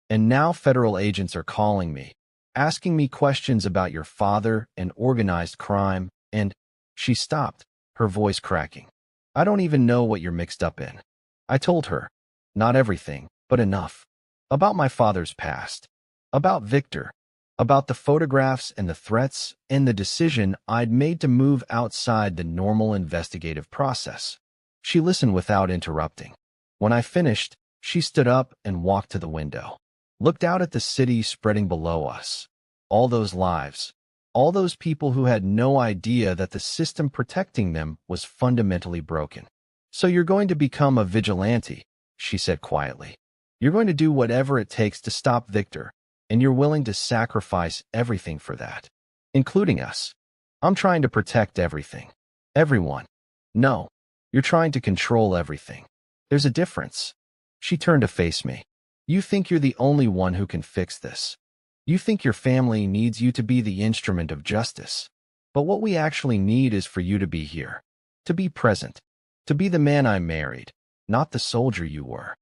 And now federal agents are calling me, asking me questions about your father and organized crime, and she stopped, her voice cracking. "I don't even know what you're mixed up in." I told her, not everything, but enough. About my father's past. About Victor. About the photographs and the threats and the decision I'd made to move outside the normal investigative process. She listened without interrupting. When I finished, she stood up and walked to the window. Looked out at the city spreading below us. All those lives. All those people who had no idea that the system protecting them was fundamentally broken. "So you're going to become a vigilante," she said quietly. "You're going to do whatever it takes to stop Victor, and you're willing to sacrifice everything for that, including us." "I'm trying to protect everything. Everyone." "No, you're trying to control everything. There's a difference." She turned to face me. "You think you're the only one who can fix this. You think your family needs you to be the instrument of justice. But what we actually need is for you to be here, to be present, to be the man I married, not the soldier you were.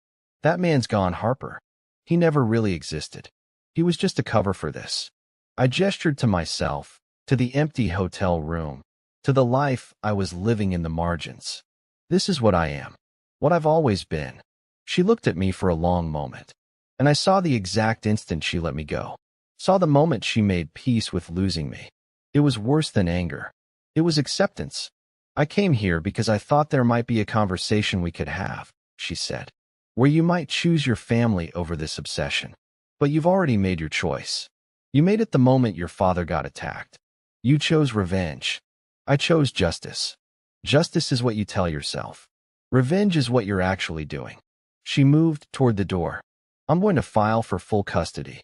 That man's gone, Harper. He never really existed. He was just a cover for this." I gestured to myself, to the empty hotel room, to the life I was living in the margins. "This is what I am. What I've always been." She looked at me for a long moment, and I saw the exact instant she let me go. Saw the moment she made peace with losing me. It was worse than anger. It was acceptance. "I came here because I thought there might be a conversation we could have," she said, "where you might choose your family over this obsession. But you've already made your choice. You made it the moment your father got attacked. You chose revenge. I chose justice. Justice is what you tell yourself. Revenge is what you're actually doing." She moved toward the door. "I'm going to file for full custody.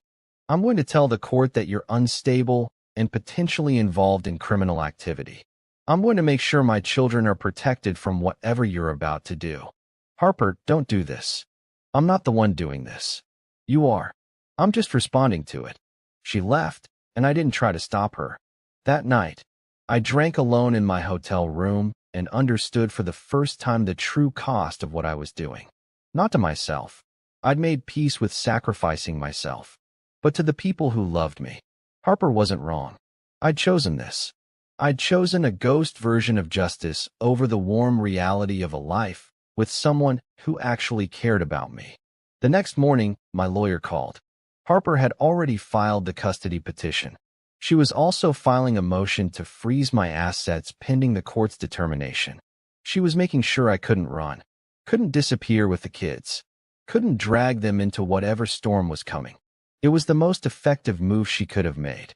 I'm going to tell the court that you're unstable and potentially involved in criminal activity. I'm going to make sure my children are protected from whatever you're about to do. Harper, don't do this. I'm not the one doing this. You are. I'm just responding to it." She left, and I didn't try to stop her. That night, I drank alone in my hotel room and understood for the first time the true cost of what I was doing. Not to myself. I'd made peace with sacrificing myself. But to the people who loved me. Harper wasn't wrong. I'd chosen this. I'd chosen a ghost version of justice over the warm reality of a life with someone who actually cared about me. The next morning, my lawyer called. Harper had already filed the custody petition. She was also filing a motion to freeze my assets pending the court's determination. She was making sure I couldn't run, couldn't disappear with the kids, couldn't drag them into whatever storm was coming. It was the most effective move she could have made.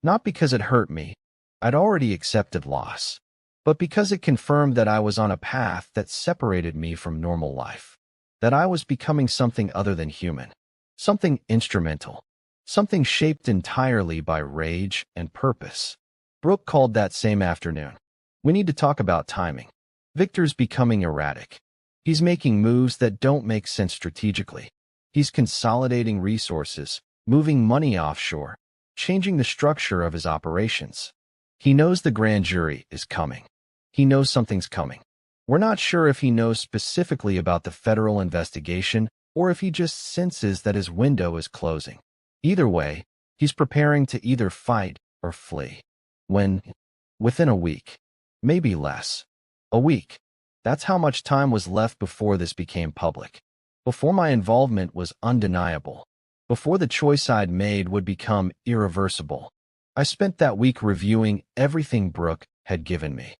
Not because it hurt me. I'd already accepted loss. but because it confirmed that I was on a path that separated me from normal life, that I was becoming something other than human, something instrumental, something shaped entirely by rage and purpose. Brooke called that same afternoon. We need to talk about timing. Victor's becoming erratic. He's making moves that don't make sense strategically. He's consolidating resources, moving money offshore, changing the structure of his operations. He knows the grand jury is coming. He knows something's coming. We're not sure if he knows specifically about the federal investigation or if he just senses that his window is closing. Either way, he's preparing to either fight or flee. Within a week, maybe less. A week. That's how much time was left before this became public. Before my involvement was undeniable. Before the choice I'd made would become irreversible. I spent that week reviewing everything Brooke had given me.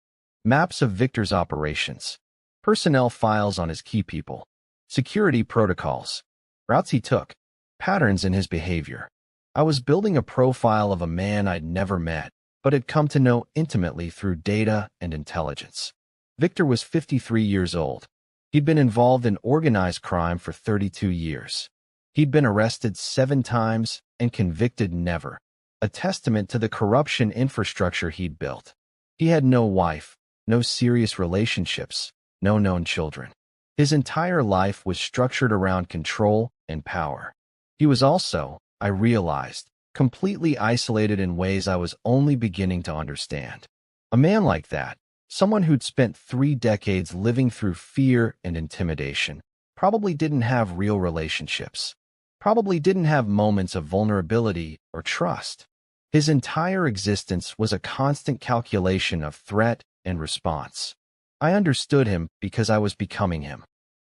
Maps of Victor's operations, personnel files on his key people, security protocols, routes he took, patterns in his behavior. I was building a profile of a man I'd never met, but had come to know intimately through data and intelligence. Victor was 53 years old. He'd been involved in organized crime for 32 years. He'd been arrested 7 times and convicted never, a testament to the corruption infrastructure he'd built. He had no wife, no serious relationships, no known children. His entire life was structured around control and power. He was also, I realized, completely isolated in ways I was only beginning to understand. A man like that, someone who'd spent 3 decades living through fear and intimidation, probably didn't have real relationships, probably didn't have moments of vulnerability or trust. His entire existence was a constant calculation of threat and response. I understood him because I was becoming him.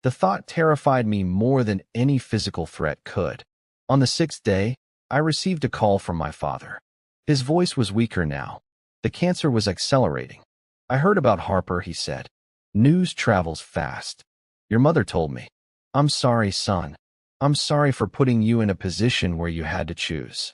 The thought terrified me more than any physical threat could. On the 6th day, I received a call from my father. His voice was weaker now. The cancer was accelerating. I heard about Harper, he said. News travels fast. Your mother told me. I'm sorry, son. I'm sorry for putting you in a position where you had to choose.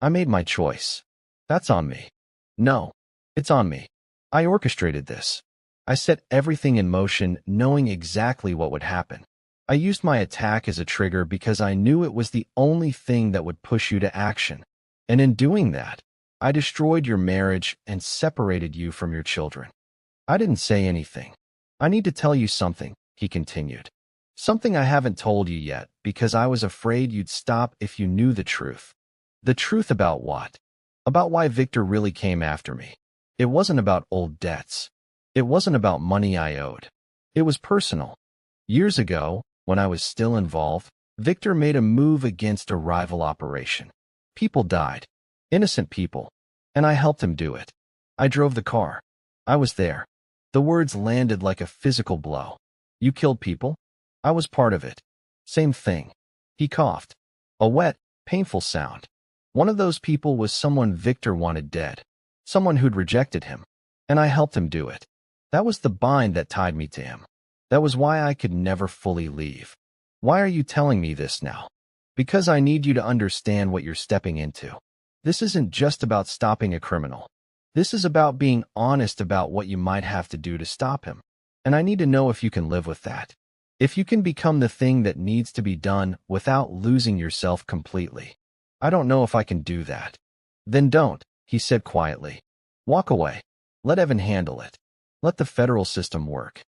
I made my choice. That's on me. No, it's on me. I orchestrated this. I set everything in motion knowing exactly what would happen. I used my attack as a trigger because I knew it was the only thing that would push you to action. And in doing that, I destroyed your marriage and separated you from your children. I didn't say anything. I need to tell you something, he continued. Something I haven't told you yet because I was afraid you'd stop if you knew the truth. The truth about what? About why Victor really came after me. It wasn't about old debts. It wasn't about money I owed. It was personal. Years ago, when I was still involved, Victor made a move against a rival operation. People died. Innocent people. And I helped him do it. I drove the car. I was there. The words landed like a physical blow. You killed people? I was part of it. Same thing. He coughed. A wet, painful sound. One of those people was someone Victor wanted dead. Someone who'd rejected him. And I helped him do it. That was the bind that tied me to him. That was why I could never fully leave. Why are you telling me this now? Because I need you to understand what you're stepping into. This isn't just about stopping a criminal. This is about being honest about what you might have to do to stop him. And I need to know if you can live with that. If you can become the thing that needs to be done without losing yourself completely. I don't know if I can do that. Then don't, he said quietly. Walk away. Let Evan handle it. Let the federal system work.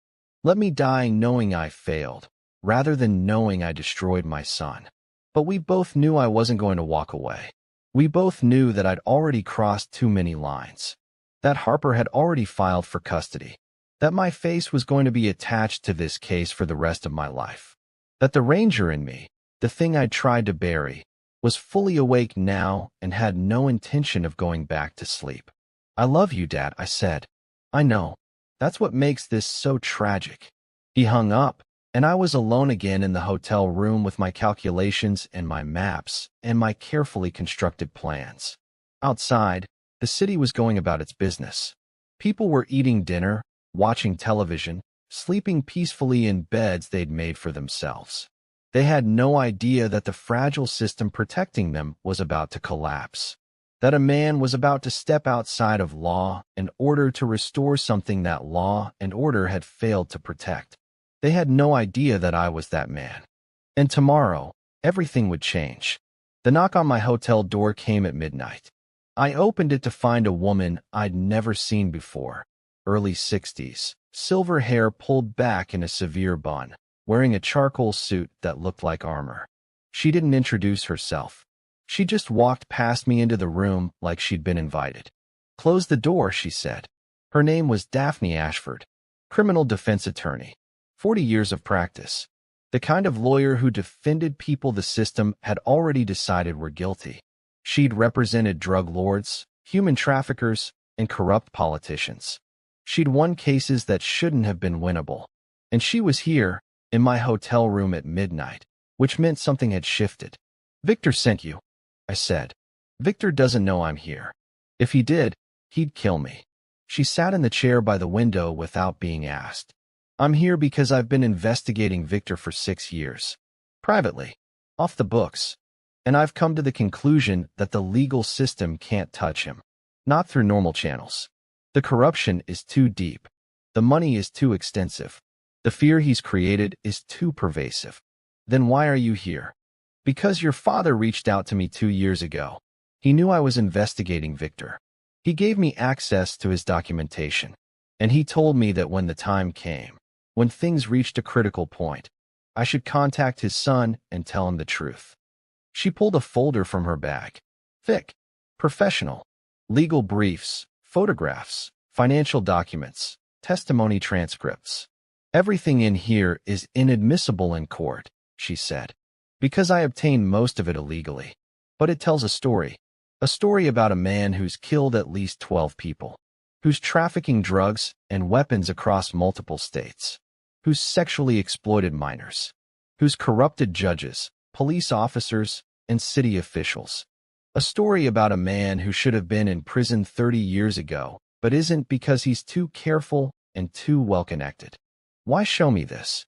Let me die knowing I failed, rather than knowing I destroyed my son. But we both knew I wasn't going to walk away. We both knew that I'd already crossed too many lines. That Harper had already filed for custody. That my face was going to be attached to this case for the rest of my life. That the ranger in me, the thing I'd tried to bury, was fully awake now and had no intention of going back to sleep. I love you, Dad, I said. I know. That's what makes this so tragic. He hung up, and I was alone again in the hotel room with my calculations and my maps and my carefully constructed plans. Outside, the city was going about its business. People were eating dinner, watching television, sleeping peacefully in beds they'd made for themselves. They had no idea that the fragile system protecting them was about to collapse. That a man was about to step outside of law in order to restore something that law and order had failed to protect. They had no idea that I was that man. And tomorrow, everything would change. The knock on my hotel door came at midnight. I opened it to find a woman I'd never seen before. Early 60s, silver hair pulled back in a severe bun, wearing a charcoal suit that looked like armor. She didn't introduce herself. She just walked past me into the room like she'd been invited. "Close the door," she said. Her name was Daphne Ashford, criminal defense attorney, 40 years of practice. The kind of lawyer who defended people the system had already decided were guilty. She'd represented drug lords, human traffickers, and corrupt politicians. She'd won cases that shouldn't have been winnable. And she was here, in my hotel room at midnight, which meant something had shifted. "Victor sent you," I said. "Victor doesn't know I'm here. If he did, he'd kill me." She sat in the chair by the window without being asked. "I'm here because I've been investigating Victor for 6 years. Privately. Off the books. And I've come to the conclusion that the legal system can't touch him. Not through normal channels. The corruption is too deep. The money is too extensive. The fear he's created is too pervasive." "Then why are you here?" "Because your father reached out to me 2 years ago. He knew I was investigating Victor. He gave me access to his documentation. And he told me that when the time came, when things reached a critical point, I should contact his son and tell him the truth." She pulled a folder from her bag. Thick, professional, legal briefs, photographs, financial documents, testimony transcripts. "Everything in here is inadmissible in court," she said, "because I obtained most of it illegally. But it tells a story about a man who's killed at least 12 people, who's trafficking drugs and weapons across multiple states, who's sexually exploited minors, who's corrupted judges, police officers, and city officials. A story about a man who should have been in prison 30 years ago, but isn't because he's too careful and too well-connected. Why show me this?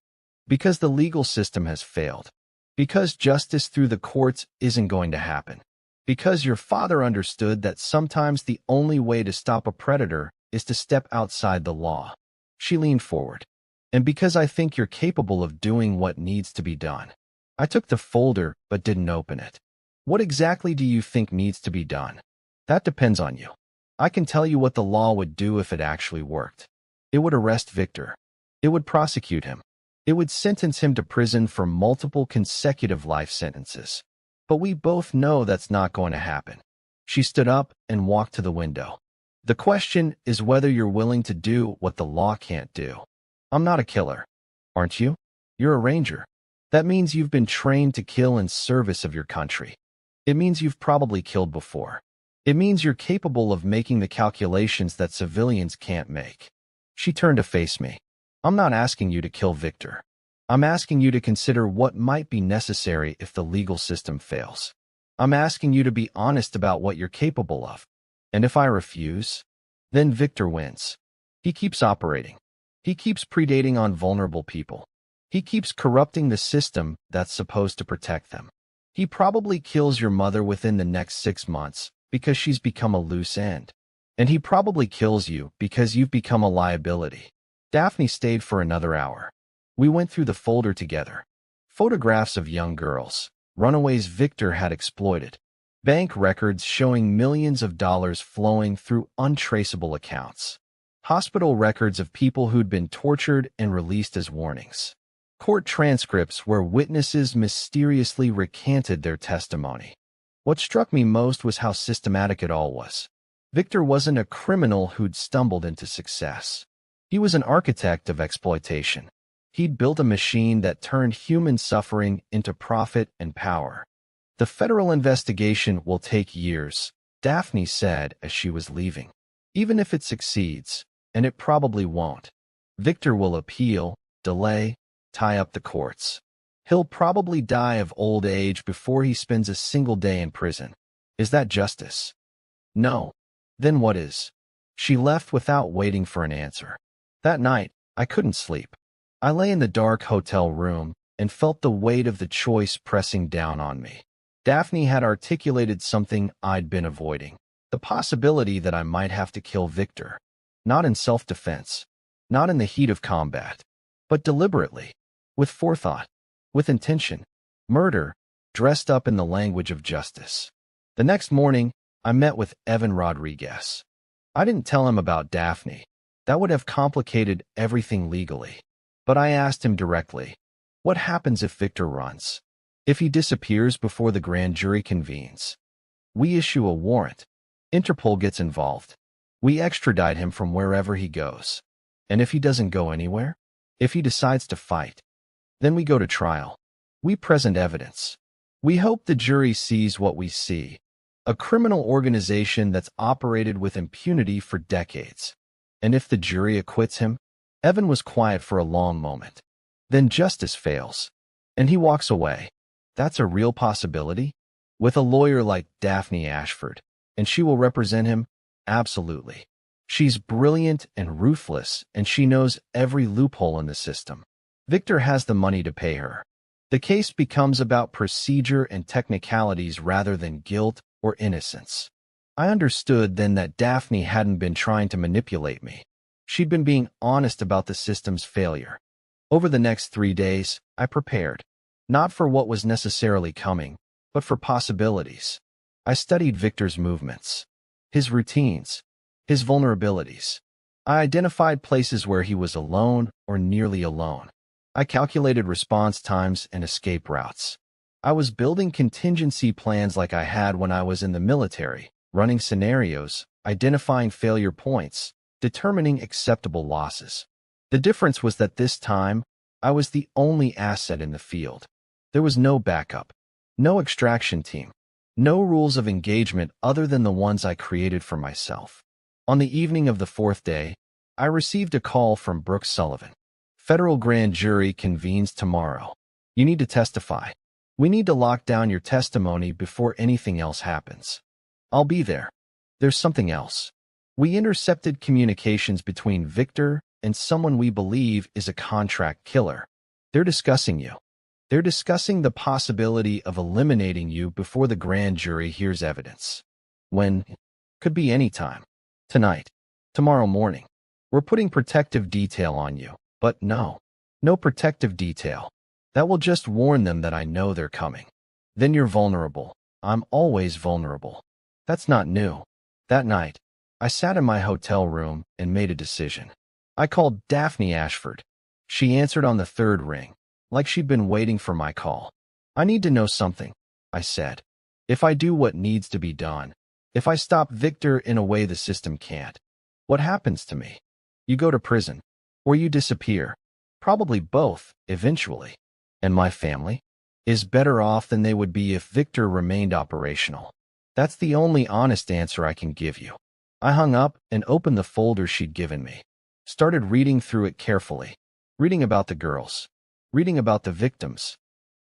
Because the legal system has failed. Because justice through the courts isn't going to happen. Because your father understood that sometimes the only way to stop a predator is to step outside the law." She leaned forward. "And because I think you're capable of doing what needs to be done." I took the folder but didn't open it. "What exactly do you think needs to be done?" "That depends on you. I can tell you what the law would do if it actually worked. It would arrest Victor. It would prosecute him. It would sentence him to prison for multiple consecutive life sentences. But we both know that's not going to happen." She stood up and walked to the window. "The question is whether you're willing to do what the law can't do. I'm not a killer. Aren't you? You're a ranger. That means you've been trained to kill in service of your country. It means you've probably killed before. It means you're capable of making the calculations that civilians can't make." She turned to face me. "I'm not asking you to kill Victor. I'm asking you to consider what might be necessary if the legal system fails. I'm asking you to be honest about what you're capable of. And if I refuse, then Victor wins. He keeps operating. He keeps predating on vulnerable people. He keeps corrupting the system that's supposed to protect them. He probably kills your mother within the next 6 months because she's become a loose end. And he probably kills you because you've become a liability." Daphne stayed for another hour. We went through the folder together. Photographs of young girls, runaways Victor had exploited. Bank records showing millions of dollars flowing through untraceable accounts. Hospital records of people who'd been tortured and released as warnings. Court transcripts where witnesses mysteriously recanted their testimony. What struck me most was how systematic it all was. Victor wasn't a criminal who'd stumbled into success. He was an architect of exploitation. He'd built a machine that turned human suffering into profit and power. "The federal investigation will take years," Daphne said as she was leaving. "Even if it succeeds, and it probably won't. Victor will appeal, delay, tie up the courts. He'll probably die of old age before he spends a single day in prison. Is that justice? No. Then what is?" She left without waiting for an answer. That night, I couldn't sleep. I lay in the dark hotel room and felt the weight of the choice pressing down on me. Daphne had articulated something I'd been avoiding. The possibility that I might have to kill Victor, not in self-defense, not in the heat of combat, but deliberately, with forethought, with intention, murder, dressed up in the language of justice. The next morning, I met with Evan Rodriguez. I didn't tell him about Daphne. That would have complicated everything legally. But I asked him directly, what happens if Victor runs? If he disappears before the grand jury convenes? We issue a warrant. Interpol gets involved. We extradite him from wherever he goes. And if he doesn't go anywhere? If he decides to fight? Then we go to trial. We present evidence. We hope the jury sees what we see. A criminal organization that's operated with impunity for decades. And if the jury acquits him? Evan was quiet for a long moment. Then justice fails. And he walks away. That's a real possibility? With a lawyer like Daphne Ashford. And she will represent him? Absolutely. She's brilliant and ruthless, and she knows every loophole in the system. Victor has the money to pay her. The case becomes about procedure and technicalities rather than guilt or innocence. I understood then that Daphne hadn't been trying to manipulate me. She'd been being honest about the system's failure. Over the next 3 days, I prepared, not for what was necessarily coming, but for possibilities. I studied Victor's movements, his routines, his vulnerabilities. I identified places where he was alone or nearly alone. I calculated response times and escape routes. I was building contingency plans like I had when I was in the military, running scenarios, identifying failure points, determining acceptable losses. The difference was that this time, I was the only asset in the field. There was no backup, no extraction team, no rules of engagement other than the ones I created for myself. On the evening of the 4th day, I received a call from Brooke Sullivan. Federal grand jury convenes tomorrow. You need to testify. We need to lock down your testimony before anything else happens. I'll be there. There's something else. We intercepted communications between Victor and someone we believe is a contract killer. They're discussing you. They're discussing the possibility of eliminating you before the grand jury hears evidence. When? Could be any time. Tonight. Tomorrow morning. We're putting protective detail on you. But no protective detail. That will just warn them that I know they're coming. Then you're vulnerable. I'm always vulnerable. That's not new. That night, I sat in my hotel room and made a decision. I called Daphne Ashford. She answered on the 3rd ring, like she'd been waiting for my call. I need to know something, I said. If I do what needs to be done, if I stop Victor in a way the system can't, what happens to me? You go to prison, or you disappear. Probably both, eventually. And my family is better off than they would be if Victor remained operational. That's the only honest answer I can give you. I hung up and opened the folder she'd given me. Started reading through it carefully. Reading about the girls. Reading about the victims.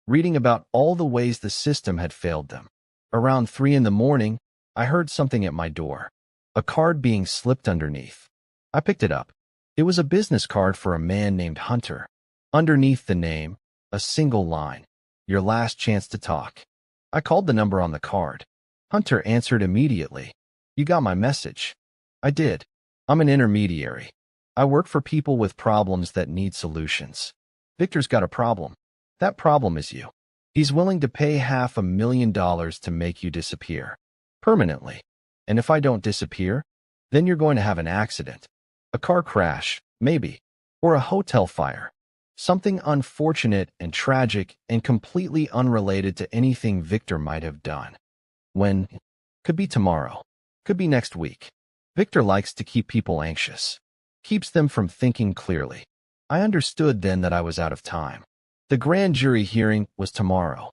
Reading about all the ways the system had failed them. Around 3 in the morning, I heard something at my door. A card being slipped underneath. I picked it up. It was a business card for a man named Hunter. Underneath the name, a single line. Your last chance to talk. I called the number on the card. Hunter answered immediately. You got my message. I did. I'm an intermediary. I work for people with problems that need solutions. Victor's got a problem. That problem is you. He's willing to pay $500,000 to make you disappear. Permanently. And if I don't disappear, then you're going to have an accident. A car crash, maybe. Or a hotel fire. Something unfortunate and tragic and completely unrelated to anything Victor might have done. When? Could be tomorrow. Could be next week. Victor likes to keep people anxious. Keeps them from thinking clearly. I understood then that I was out of time. The grand jury hearing was tomorrow.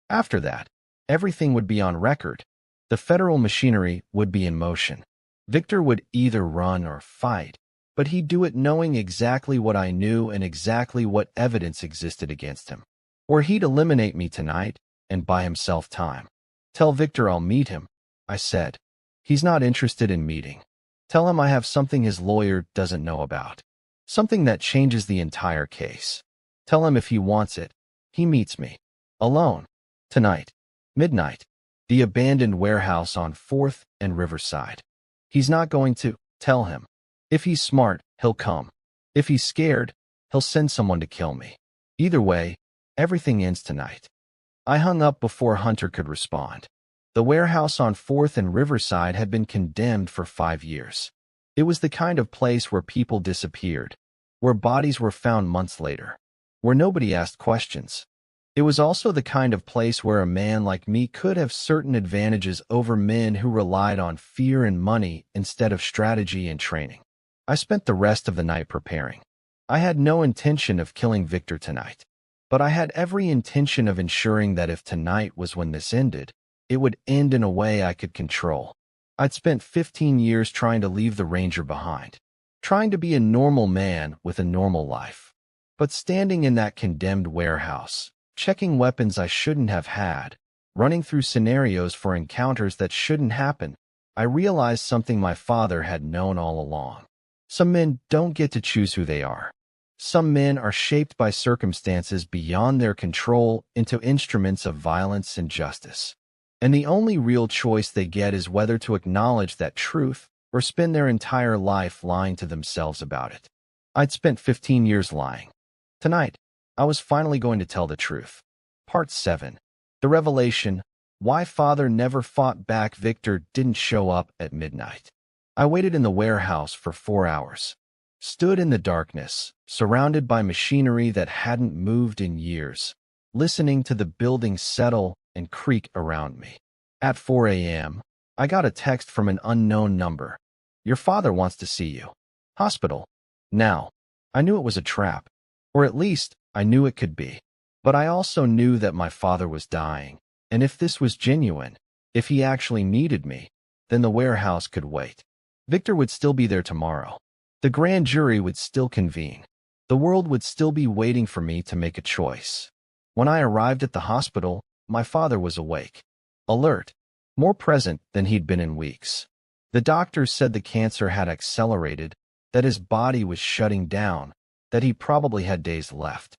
After that, everything would be on record. The federal machinery would be in motion. Victor would either run or fight, but he'd do it knowing exactly what I knew and exactly what evidence existed against him. Or he'd eliminate me tonight and buy himself time. Tell Victor I'll meet him, I said. He's not interested in meeting. Tell him I have something his lawyer doesn't know about. Something that changes the entire case. Tell him if he wants it, he meets me. Alone. Tonight. Midnight. The abandoned warehouse on 4th and Riverside. He's not going to tell him. If he's smart, he'll come. If he's scared, he'll send someone to kill me. Either way, everything ends tonight. I hung up before Hunter could respond. The warehouse on 4th and Riverside had been condemned for 5 years. It was the kind of place where people disappeared, where bodies were found months later, where nobody asked questions. It was also the kind of place where a man like me could have certain advantages over men who relied on fear and money instead of strategy and training. I spent the rest of the night preparing. I had no intention of killing Victor tonight, but I had every intention of ensuring that if tonight was when this ended, it would end in a way I could control. I'd spent 15 years trying to leave the Ranger behind, trying to be a normal man with a normal life. But standing in that condemned warehouse, checking weapons I shouldn't have had, running through scenarios for encounters that shouldn't happen, I realized something my father had known all along. Some men don't get to choose who they are. Some men are shaped by circumstances beyond their control into instruments of violence and justice. And the only real choice they get is whether to acknowledge that truth or spend their entire life lying to themselves about it. I'd spent 15 years lying. Tonight, I was finally going to tell the truth. Part 7. The Revelation. Why Father Never Fought Back. Victor didn't show up at midnight. I waited in the warehouse for 4 hours. Stood in the darkness, surrounded by machinery that hadn't moved in years, listening to the building settle and creak around me. At 4 a.m., I got a text from an unknown number. Your father wants to see you. Hospital. Now. I knew it was a trap. Or at least, I knew it could be. But I also knew that my father was dying. And if this was genuine, if he actually needed me, then the warehouse could wait. Victor would still be there tomorrow. The grand jury would still convene. The world would still be waiting for me to make a choice. When I arrived at the hospital, my father was awake, alert, more present than he'd been in weeks. The doctors said the cancer had accelerated, that his body was shutting down, that he probably had days left.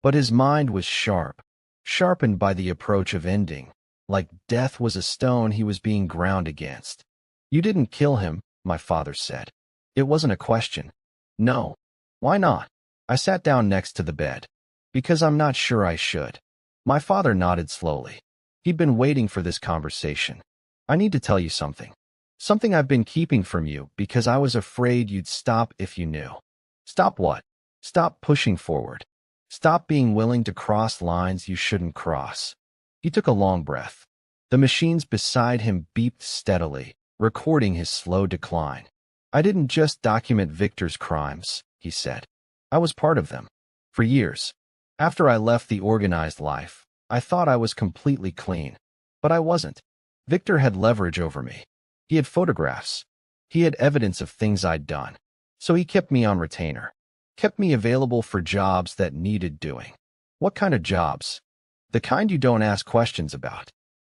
But his mind was sharp, sharpened by the approach of ending, like death was a stone he was being ground against. You didn't kill him, my father said. It wasn't a question. No. Why not? I sat down next to the bed. Because I'm not sure I should. My father nodded slowly. He'd been waiting for this conversation. I need to tell you something. Something I've been keeping from you because I was afraid you'd stop if you knew. Stop what? Stop pushing forward. Stop being willing to cross lines you shouldn't cross. He took a long breath. The machines beside him beeped steadily, recording his slow decline. I didn't just document Victor's crimes, he said. I was part of them. For years. After I left the organized life, I thought I was completely clean. But I wasn't. Victor had leverage over me. He had photographs. He had evidence of things I'd done. So he kept me on retainer. Kept me available for jobs that needed doing. What kind of jobs? The kind you don't ask questions about.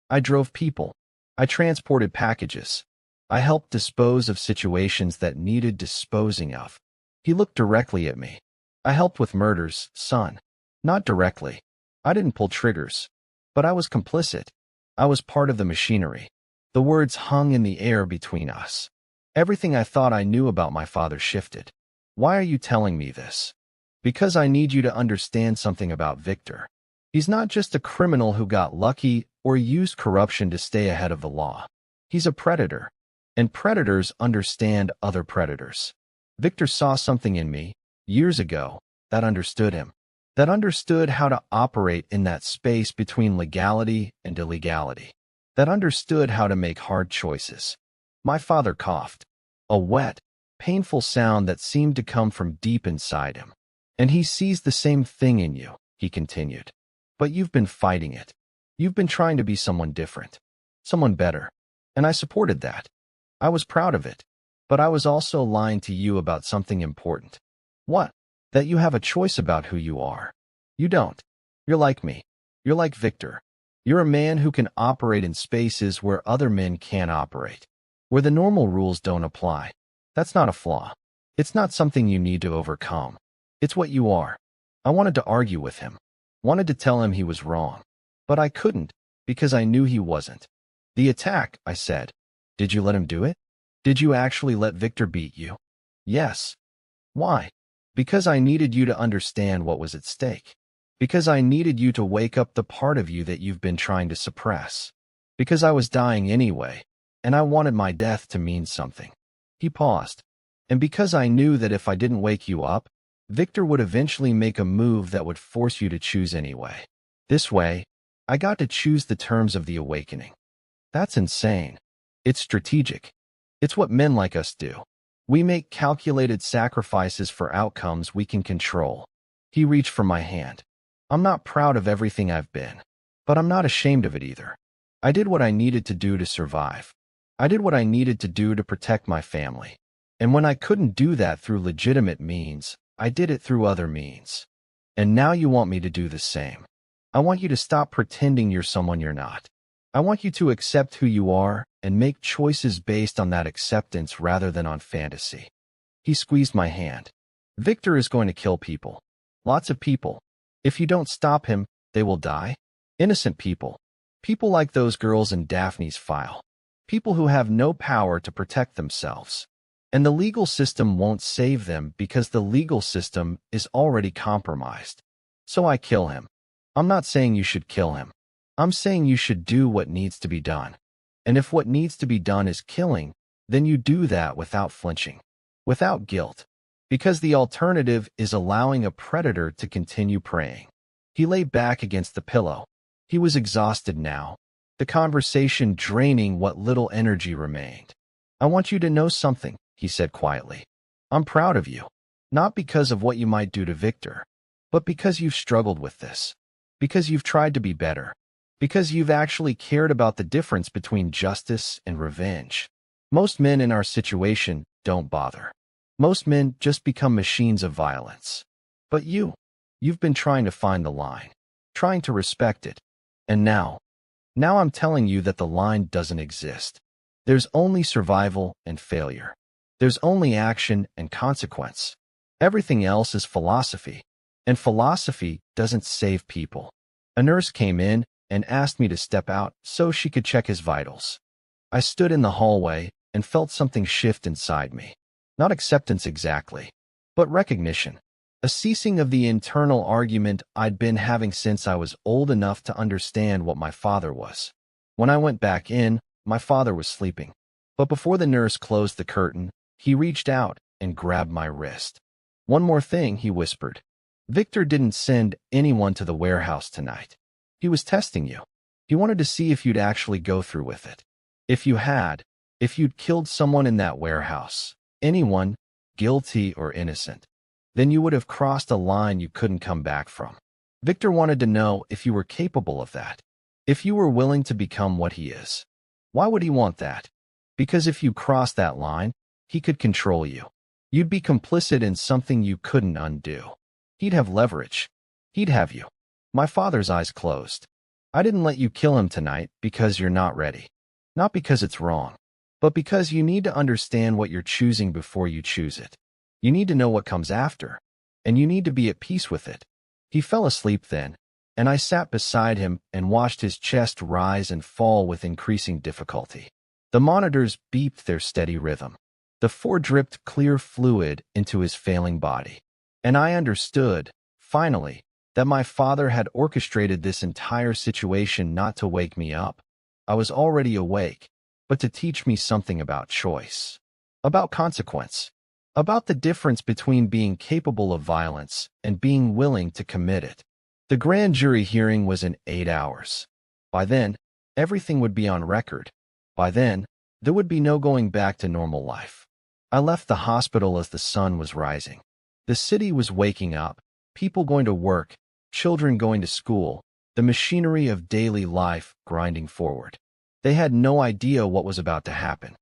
I drove people. I transported packages. I helped dispose of situations that needed disposing of. He looked directly at me. I helped with murders, son. Not directly. I didn't pull triggers. But I was complicit. I was part of the machinery. The words hung in the air between us. Everything I thought I knew about my father shifted. Why are you telling me this? Because I need you to understand something about Victor. He's not just a criminal who got lucky or used corruption to stay ahead of the law. He's a predator. And predators understand other predators. Victor saw something in me, years ago, that understood him. That understood how to operate in that space between legality and illegality. That understood how to make hard choices. My father coughed. A wet, painful sound that seemed to come from deep inside him. And he sees the same thing in you, he continued. But you've been fighting it. You've been trying to be someone different. Someone better. And I supported that. I was proud of it. But I was also lying to you about something important. What? That you have a choice about who you are. You don't. You're like me. You're like Victor. You're a man who can operate in spaces where other men can't operate. Where the normal rules don't apply. That's not a flaw. It's not something you need to overcome. It's what you are. I wanted to argue with him. Wanted to tell him he was wrong. But I couldn't, because I knew he wasn't. The attack, I said. Did you let him do it? Did you actually let Victor beat you? Yes. Why? Because I needed you to understand what was at stake. Because I needed you to wake up the part of you that you've been trying to suppress. Because I was dying anyway, and I wanted my death to mean something. He paused. And because I knew that if I didn't wake you up, Victor would eventually make a move that would force you to choose anyway. This way, I got to choose the terms of the awakening. That's insane. It's strategic. It's what men like us do. We make calculated sacrifices for outcomes we can control. He reached for my hand. I'm not proud of everything I've been, but I'm not ashamed of it either. I did what I needed to do to survive. I did what I needed to do to protect my family. And when I couldn't do that through legitimate means, I did it through other means. And now you want me to do the same. I want you to stop pretending you're someone you're not. I want you to accept who you are and make choices based on that acceptance rather than on fantasy. He squeezed my hand. Victor is going to kill people. Lots of people. If you don't stop him, they will die. Innocent people. People like those girls in Daphne's file. People who have no power to protect themselves. And the legal system won't save them because the legal system is already compromised. So I kill him. I'm not saying you should kill him. I'm saying you should do what needs to be done. And if what needs to be done is killing, then you do that without flinching, without guilt, because the alternative is allowing a predator to continue preying. He lay back against the pillow. He was exhausted now, the conversation draining what little energy remained. I want you to know something, he said quietly. I'm proud of you, not because of what you might do to Victor, but because you've struggled with this, because you've tried to be better, because you've actually cared about the difference between justice and revenge. Most men in our situation don't bother. Most men just become machines of violence. But you've been trying to find the line, trying to respect it. And now I'm telling you that the line doesn't exist. There's only survival and failure. There's only action and consequence. Everything else is philosophy, and philosophy doesn't save people. A nurse came in and asked me to step out so she could check his vitals. I stood in the hallway and felt something shift inside me. Not acceptance exactly, but recognition. A ceasing of the internal argument I'd been having since I was old enough to understand what my father was. When I went back in, my father was sleeping. But before the nurse closed the curtain, he reached out and grabbed my wrist. One more thing, he whispered. Victor didn't send anyone to the warehouse tonight. He was testing you. He wanted to see if you'd actually go through with it. If you'd killed someone in that warehouse, anyone, guilty or innocent, then you would have crossed a line you couldn't come back from. Victor wanted to know if you were capable of that, if you were willing to become what he is. Why would he want that? Because if you crossed that line, he could control you. You'd be complicit in something you couldn't undo. He'd have leverage. He'd have you. My father's eyes closed. I didn't let you kill him tonight because you're not ready. Not because it's wrong, but because you need to understand what you're choosing before you choose it. You need to know what comes after, and you need to be at peace with it. He fell asleep then, and I sat beside him and watched his chest rise and fall with increasing difficulty. The monitors beeped their steady rhythm. The floor dripped clear fluid into his failing body. And I understood, finally, that my father had orchestrated this entire situation not to wake me up. I was already awake, but to teach me something about choice, about consequence, about the difference between being capable of violence and being willing to commit it. The grand jury hearing was in 8 hours. By then, everything would be on record. By then, there would be no going back to normal life. I left the hospital as the sun was rising. The city was waking up, people going to work, children going to school, the machinery of daily life grinding forward. They had no idea what was about to happen.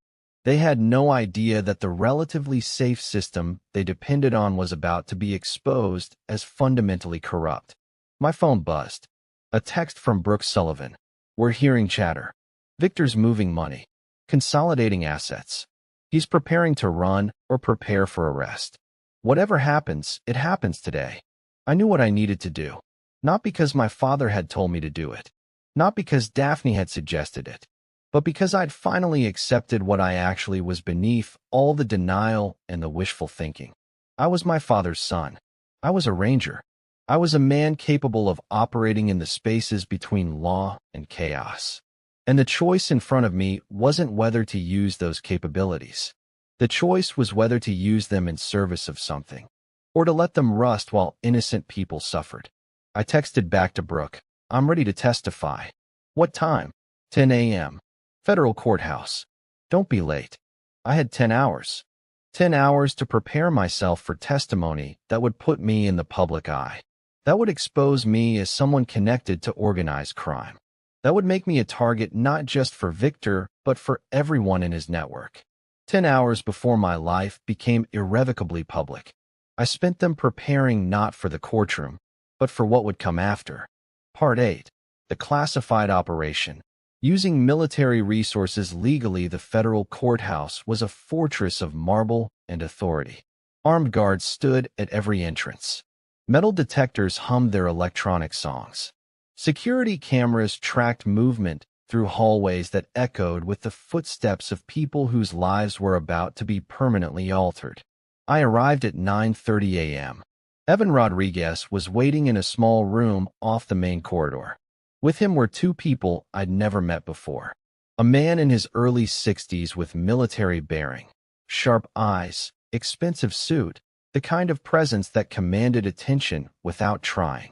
They had no idea that the relatively safe system they depended on was about to be exposed as fundamentally corrupt. My phone buzzed. A text from Brooke Sullivan. We're hearing chatter. Victor's moving money. Consolidating assets. He's preparing to run or prepare for arrest. Whatever happens, it happens today. I knew what I needed to do. Not because my father had told me to do it. Not because Daphne had suggested it. but because I'd finally accepted what I actually was beneath all the denial and the wishful thinking. I was my father's son. I was a ranger. I was a man capable of operating in the spaces between law and chaos. And the choice in front of me wasn't whether to use those capabilities. The choice was whether to use them in service of something, or to let them rust while innocent people suffered. I texted back to Brooke, "I'm ready to testify." "What time?" 10 a.m. Federal courthouse. "Don't be late." I had 10 hours. 10 hours to prepare myself for testimony that would put me in the public eye. That would expose me as someone connected to organized crime. That would make me a target not just for Victor, but for everyone in his network. 10 hours before my life became irrevocably public. I spent them preparing not for the courtroom, but for what would come after. Part 8. The classified operation. Using military resources legally, the federal courthouse was a fortress of marble and authority. Armed guards stood at every entrance. Metal detectors hummed their electronic songs. Security cameras tracked movement through hallways that echoed with the footsteps of people whose lives were about to be permanently altered. I arrived at 9:30 a.m. Evan Rodriguez was waiting in a small room off the main corridor. With him were two people I'd never met before. A man in his early 60s with military bearing, sharp eyes, expensive suit, the kind of presence that commanded attention without trying,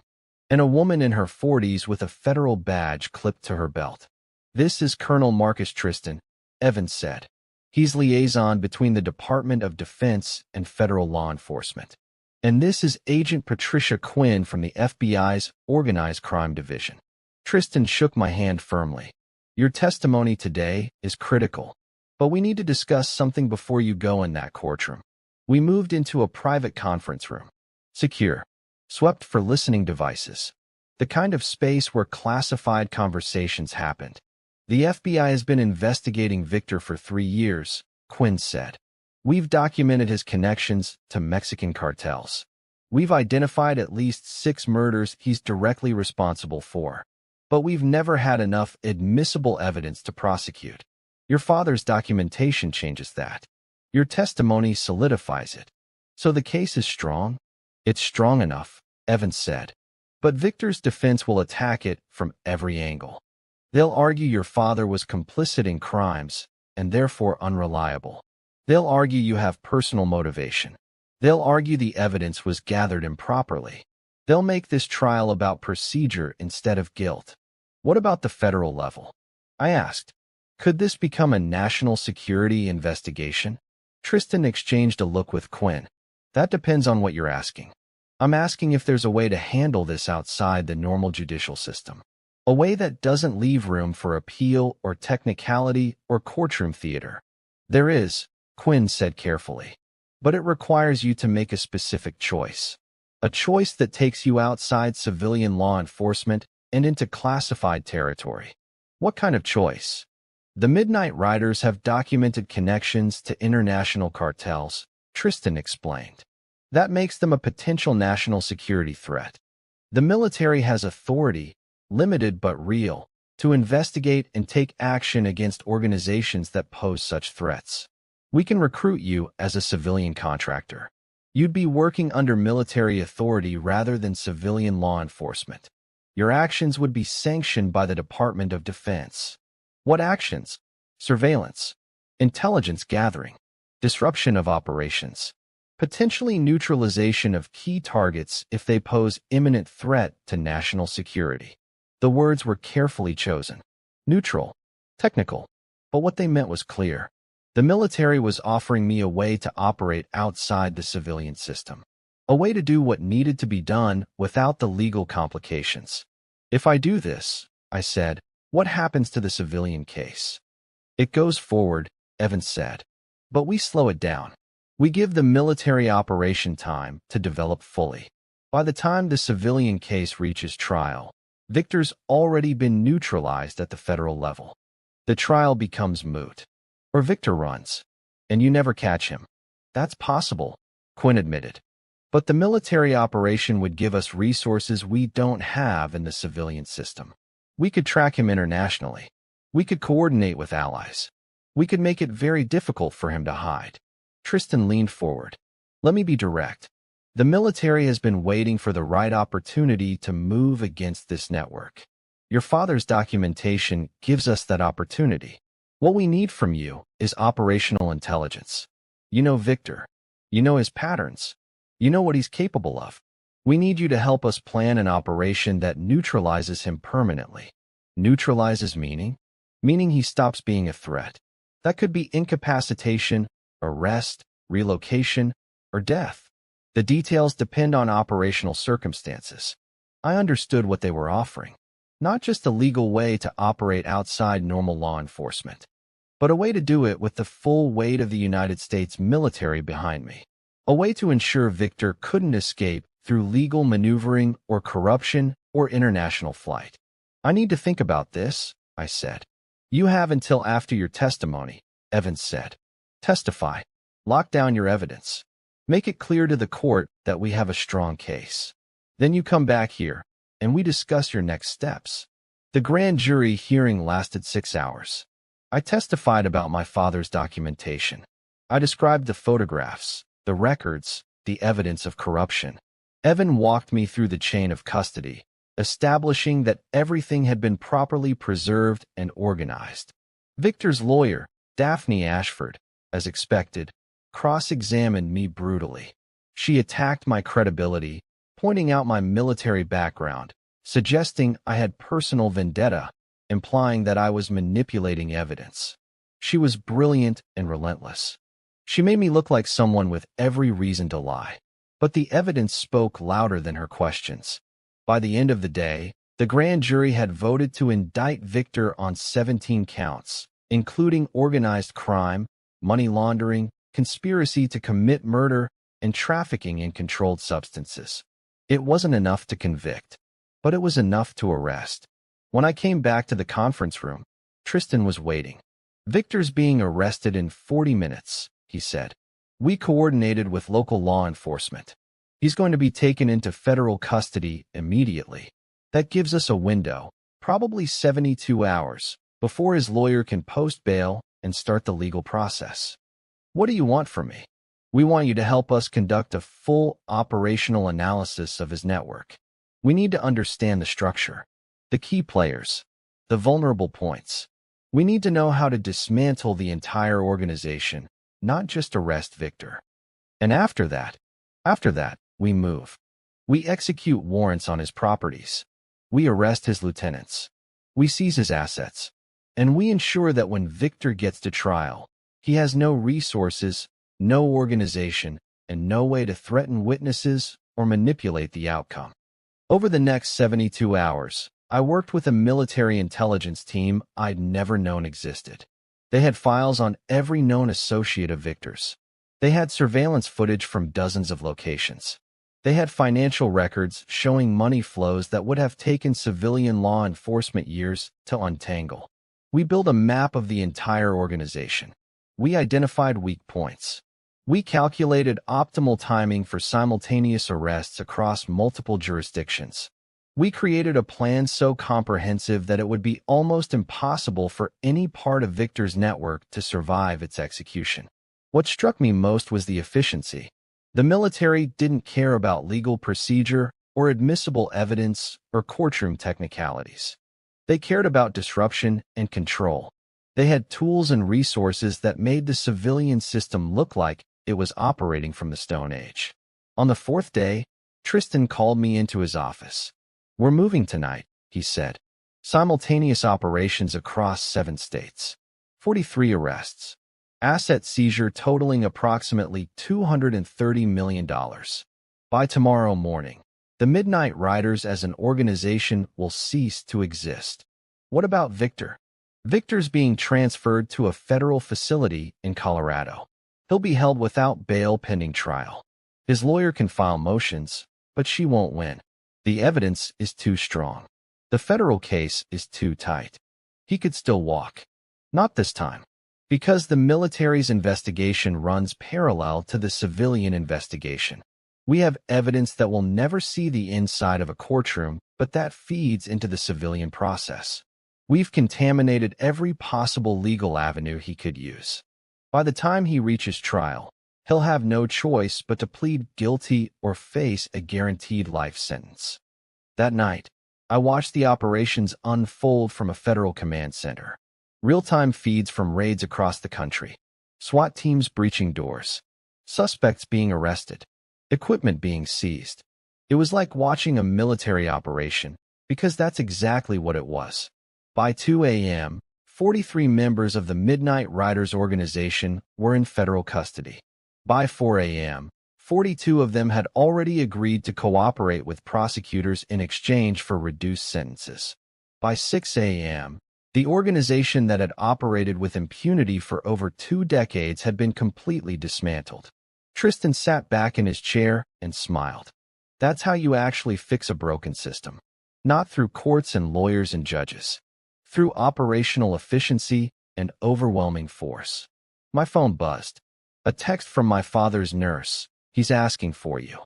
and a woman in her 40s with a federal badge clipped to her belt. "This is Colonel Marcus Tristan," Evans said. "He's liaison between the Department of Defense and federal law enforcement. And this is Agent Patricia Quinn from the FBI's Organized Crime Division." Tristan shook my hand firmly. "Your testimony today is critical, but we need to discuss something before you go in that courtroom." We moved into a private conference room. Secure. Swept for listening devices. The kind of space where classified conversations happened. "The FBI has been investigating Victor for 3 years," Quinn said. "We've documented his connections to Mexican cartels. We've identified at least 6 murders he's directly responsible for. But we've never had enough admissible evidence to prosecute. Your father's documentation changes that. Your testimony solidifies it. So the case is strong?" "It's strong enough," Evans said. "But Victor's defense will attack it from every angle. They'll argue your father was complicit in crimes and therefore unreliable. They'll argue you have personal motivation. They'll argue the evidence was gathered improperly. They'll make this trial about procedure instead of guilt." "What about the federal level?" I asked. "Could this become a national security investigation?" Tristan exchanged a look with Quinn. "That depends on what you're asking. I'm asking if there's a way to handle this outside the normal judicial system. A way that doesn't leave room for appeal or technicality or courtroom theater." "There is," Quinn said carefully. "But it requires you to make a specific choice. A choice that takes you outside civilian law enforcement and into classified territory." "What kind of choice?" "The Midnight Riders have documented connections to international cartels," Tristan explained. "That makes them a potential national security threat. The military has authority, limited but real, to investigate and take action against organizations that pose such threats. We can recruit you as a civilian contractor. You'd be working under military authority rather than civilian law enforcement. Your actions would be sanctioned by the Department of Defense." "What actions?" "Surveillance, intelligence gathering, disruption of operations, potentially neutralization of key targets if they pose imminent threat to national security." The words were carefully chosen. Neutral, technical, but what they meant was clear. The military was offering me a way to operate outside the civilian system. A way to do what needed to be done without the legal complications. "If I do this," I said, "what happens to the civilian case?" "It goes forward," Evans said. "But we slow it down. We give the military operation time to develop fully. By the time the civilian case reaches trial, Victor's already been neutralized at the federal level. The trial becomes moot. Or Victor runs, and you never catch him." "That's possible," Quinn admitted. "But the military operation would give us resources we don't have in the civilian system. We could track him internationally. We could coordinate with allies. We could make it very difficult for him to hide. Tristan leaned forward. Let me be direct. The military has been waiting for the right opportunity to move against this network. Your father's documentation gives us that opportunity. What we need from you is operational intelligence. You know Victor. You know his patterns. You know what he's capable of. We need you to help us plan an operation that neutralizes him permanently. Neutralizes meaning? Meaning he stops being a threat. That could be incapacitation, arrest, relocation, or death. The details depend on operational circumstances. I understood what they were offering. Not just a legal way to operate outside normal law enforcement, but a way to do it with the full weight of the United States military behind me. A way to ensure Victor couldn't escape through legal maneuvering or corruption or international flight. I need to think about this, I said. You have until after your testimony, Evans said. Testify. Lock down your evidence. Make it clear to the court that we have a strong case. Then you come back here, and we discuss your next steps. The grand jury hearing lasted 6 hours. I testified about my father's documentation. I described the photographs, the records, the evidence of corruption. Evan walked me through the chain of custody, establishing that everything had been properly preserved and organized. Victor's lawyer, Daphne Ashford, as expected, cross-examined me brutally. She attacked my credibility, pointing out my military background, suggesting I had personal vendetta, implying that I was manipulating evidence. She was brilliant and relentless. She made me look like someone with every reason to lie. But the evidence spoke louder than her questions. By the end of the day, the grand jury had voted to indict Victor on 17 counts, including organized crime, money laundering, conspiracy to commit murder, and trafficking in controlled substances. It wasn't enough to convict, but it was enough to arrest. When I came back to the conference room, Tristan was waiting. Victor's being arrested in 40 minutes, he said. We coordinated with local law enforcement. He's going to be taken into federal custody immediately. That gives us a window, probably 72 hours, before his lawyer can post bail and start the legal process. What do you want from me? We want you to help us conduct a full operational analysis of his network. We need to understand the structure, the key players, the vulnerable points. We need to know how to dismantle the entire organization, not just arrest Victor. And after that, we move. We execute warrants on his properties. We arrest his lieutenants. We seize his assets. And we ensure that when Victor gets to trial, he has no resources, no organization, and no way to threaten witnesses or manipulate the outcome. Over the next 72 hours, I worked with a military intelligence team I'd never known existed. They had files on every known associate of Victor's. They had surveillance footage from dozens of locations. They had financial records showing money flows that would have taken civilian law enforcement years to untangle. We built a map of the entire organization. We identified weak points. We calculated optimal timing for simultaneous arrests across multiple jurisdictions. We created a plan so comprehensive that it would be almost impossible for any part of Victor's network to survive its execution. What struck me most was the efficiency. The military didn't care about legal procedure or admissible evidence or courtroom technicalities. They cared about disruption and control. They had tools and resources that made the civilian system look like it was operating from the Stone Age. On the fourth day, Tristan called me into his office. We're moving tonight, he said. Simultaneous operations across 7 states. 43 arrests. Asset seizure totaling approximately $230 million. By tomorrow morning, the Midnight Riders as an organization will cease to exist. What about Victor? Victor's being transferred to a federal facility in Colorado. He'll be held without bail pending trial. His lawyer can file motions, but she won't win. The evidence is too strong. The federal case is too tight. He could still walk. Not this time. Because the military's investigation runs parallel to the civilian investigation. We have evidence that will never see the inside of a courtroom, but that feeds into the civilian process. We've contaminated every possible legal avenue he could use. By the time he reaches trial, he'll have no choice but to plead guilty or face a guaranteed life sentence. That night, I watched the operations unfold from a federal command center. Real-time feeds from raids across the country. SWAT teams breaching doors. Suspects being arrested. Equipment being seized. It was like watching a military operation, because that's exactly what it was. By 2 a.m., 43 members of the Midnight Riders organization were in federal custody. By 4 a.m., 42 of them had already agreed to cooperate with prosecutors in exchange for reduced sentences. By 6 a.m., the organization that had operated with impunity for over 2 decades had been completely dismantled. Tristan sat back in his chair and smiled. That's how you actually fix a broken system. Not through courts and lawyers and judges. Through operational efficiency and overwhelming force. My phone buzzed. A text from my father's nurse. He's asking for you.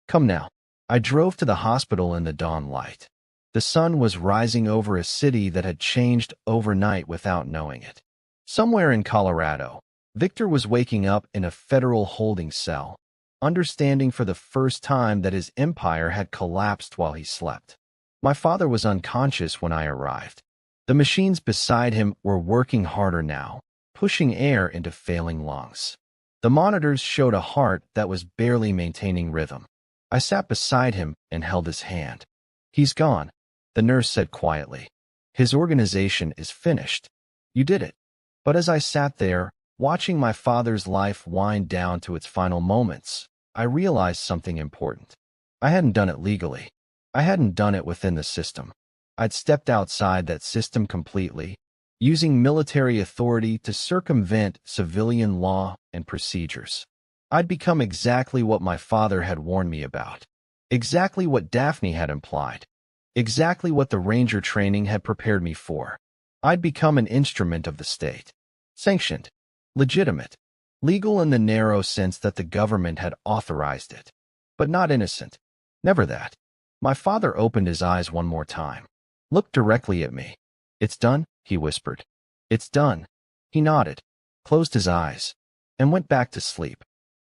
Come now. I drove to the hospital in the dawn light. The sun was rising over a city that had changed overnight without knowing it. Somewhere in Colorado, Victor was waking up in a federal holding cell, understanding for the first time that his empire had collapsed while he slept. My father was unconscious when I arrived. The machines beside him were working harder now, pushing air into failing lungs. The monitors showed a heart that was barely maintaining rhythm. I sat beside him and held his hand. He's gone, the nurse said quietly. His organization is finished. You did it. But as I sat there, watching my father's life wind down to its final moments, I realized something important. I hadn't done it legally. I hadn't done it within the system. I'd stepped outside that system completely, using military authority to circumvent civilian law and procedures. I'd become exactly what my father had warned me about. Exactly what Daphne had implied. Exactly what the Ranger training had prepared me for. I'd become an instrument of the state. Sanctioned. Legitimate. Legal in the narrow sense that the government had authorized it. But not innocent. Never that. My father opened his eyes one more time. Looked directly at me. It's done, he whispered. It's done. He nodded, closed his eyes, and went back to sleep.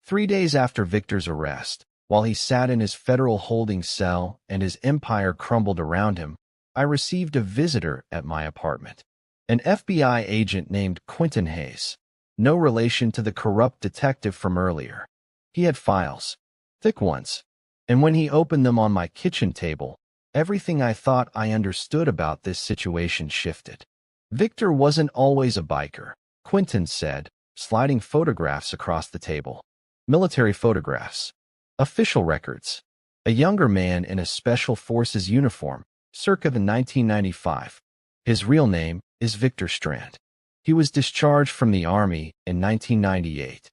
3 days after Victor's arrest, while he sat in his federal holding cell and his empire crumbled around him, I received a visitor at my apartment. An FBI agent named Quentin Hayes. No relation to the corrupt detective from earlier. He had files. Thick ones. And when he opened them on my kitchen table, everything I thought I understood about this situation shifted. Victor wasn't always a biker, Quentin said, sliding photographs across the table. Military photographs. Official records. A younger man in a Special Forces uniform, circa the 1995. His real name is Victor Strand. He was discharged from the Army in 1998.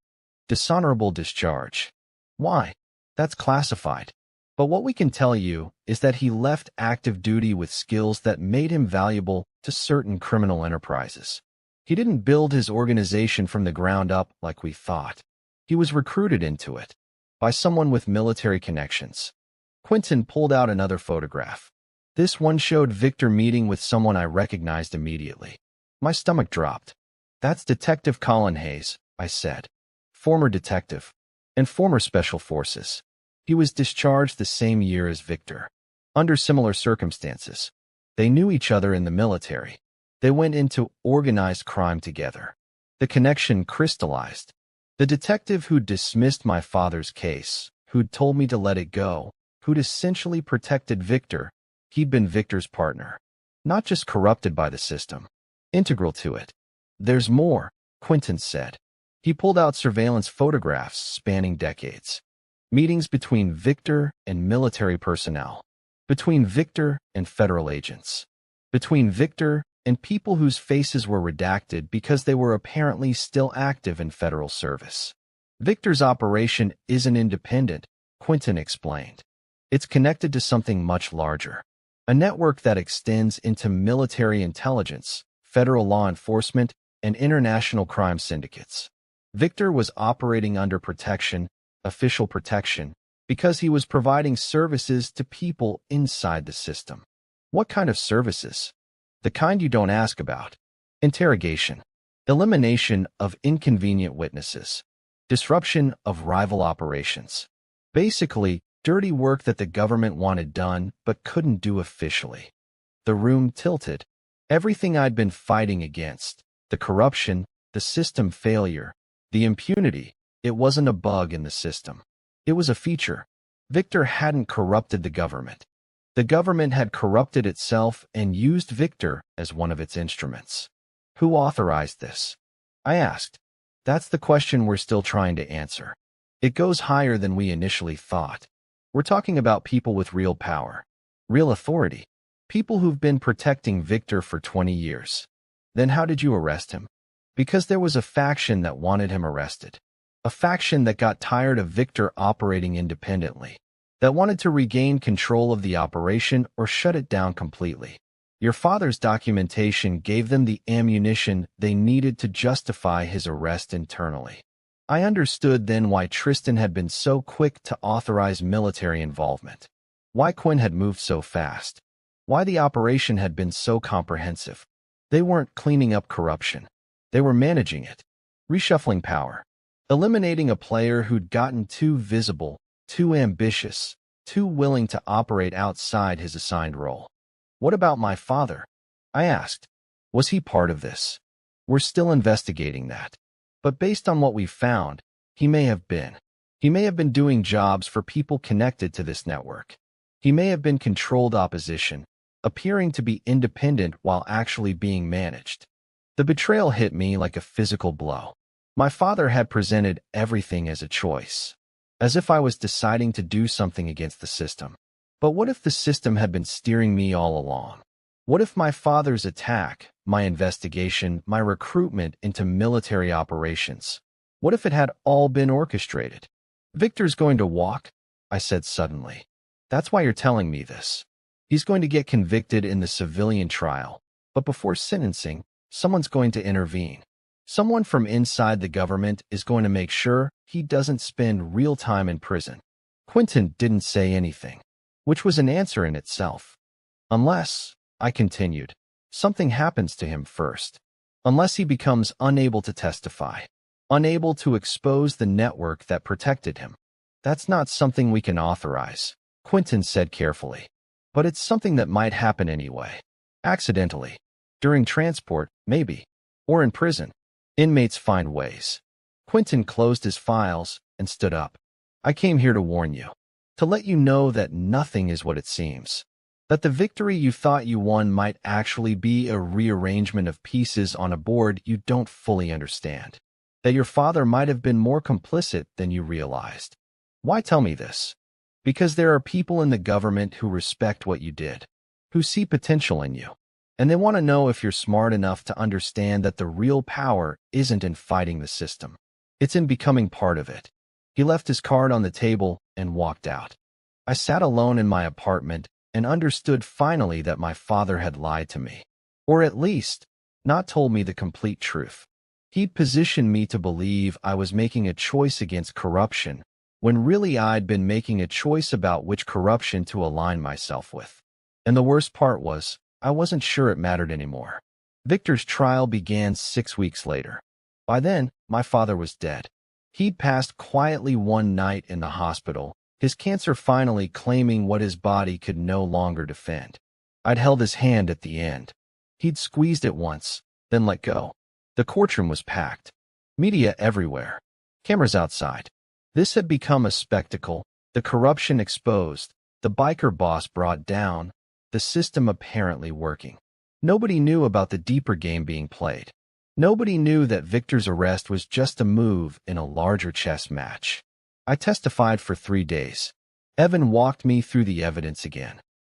Dishonorable discharge. Why? That's classified. But what we can tell you is that he left active duty with skills that made him valuable to certain criminal enterprises. He didn't build his organization from the ground up like we thought. He was recruited into it by someone with military connections. Quentin pulled out another photograph. This one showed Victor meeting with someone I recognized immediately. My stomach dropped. That's Detective Colin Hayes, I said. Former detective and former Special Forces. He was discharged the same year as Victor. Under similar circumstances. They knew each other in the military. They went into organized crime together. The connection crystallized. The detective who'd dismissed my father's case, who'd told me to let it go, who'd essentially protected Victor, he'd been Victor's partner. Not just corrupted by the system. Integral to it. There's more, Quentin said. He pulled out surveillance photographs spanning decades. Meetings between Victor and military personnel. Between Victor and federal agents. Between Victor and people whose faces were redacted because they were apparently still active in federal service. Victor's operation isn't independent, Quentin explained. It's connected to something much larger. A network that extends into military intelligence, federal law enforcement, and international crime syndicates. Victor was operating under protection, official protection, because he was providing services to people inside the system. What kind of services? The kind you don't ask about. Interrogation. Elimination of inconvenient witnesses. Disruption of rival operations. Basically, dirty work that the government wanted done but couldn't do officially. The room tilted. Everything I'd been fighting against, the corruption, the system failure, the impunity, it wasn't a bug in the system. It was a feature. Victor hadn't corrupted the government. The government had corrupted itself and used Victor as one of its instruments. Who authorized this? I asked. That's the question we're still trying to answer. It goes higher than we initially thought. We're talking about people with real power, real authority, people who've been protecting Victor for 20 years. Then how did you arrest him? Because there was a faction that wanted him arrested. A faction that got tired of Victor operating independently, that wanted to regain control of the operation or shut it down completely. Your father's documentation gave them the ammunition they needed to justify his arrest internally. I understood then why Tristan had been so quick to authorize military involvement, why Quinn had moved so fast, why the operation had been so comprehensive. They weren't cleaning up corruption. They were managing it, reshuffling power, eliminating a player who'd gotten too visible, too ambitious, too willing to operate outside his assigned role. What about my father? I asked. Was he part of this? We're still investigating that. But based on what we've found, he may have been. He may have been doing jobs for people connected to this network. He may have been controlled opposition, appearing to be independent while actually being managed. The betrayal hit me like a physical blow. My father had presented everything as a choice, as if I was deciding to do something against the system. But what if the system had been steering me all along? What if my father's attack, my investigation, my recruitment into military operations, what if it had all been orchestrated? Victor's going to walk, I said suddenly. That's why you're telling me this. He's going to get convicted in the civilian trial, but before sentencing, someone's going to intervene. Someone from inside the government is going to make sure he doesn't spend real time in prison. Quentin didn't say anything, which was an answer in itself. Unless, I continued, something happens to him first. Unless he becomes unable to testify, unable to expose the network that protected him. That's not something we can authorize, Quentin said carefully. But it's something that might happen anyway. Accidentally. During transport, maybe. Or in prison. Inmates find ways. Quentin closed his files and stood up. I came here to warn you. To let you know that nothing is what it seems. That the victory you thought you won might actually be a rearrangement of pieces on a board you don't fully understand. That your father might have been more complicit than you realized. Why tell me this? Because there are people in the government who respect what you did, who see potential in you, and they want to know if you're smart enough to understand that the real power isn't in fighting the system. It's in becoming part of it. He left his card on the table and walked out. I sat alone in my apartment and understood finally that my father had lied to me, or at least, not told me the complete truth. He'd positioned me to believe I was making a choice against corruption, when really I'd been making a choice about which corruption to align myself with. And the worst part was, I wasn't sure it mattered anymore. Victor's trial began 6 weeks later. By then, my father was dead. He'd passed quietly one night in the hospital, his cancer finally claiming what his body could no longer defend. I'd held his hand at the end. He'd squeezed it once, then let go. The courtroom was packed. Media everywhere. Cameras outside. This had become a spectacle, the corruption exposed, the biker boss brought down, the system apparently working. Nobody knew about the deeper game being played. Nobody knew that Victor's arrest was just a move in a larger chess match. I testified for 3 days. Evan walked me through the evidence again.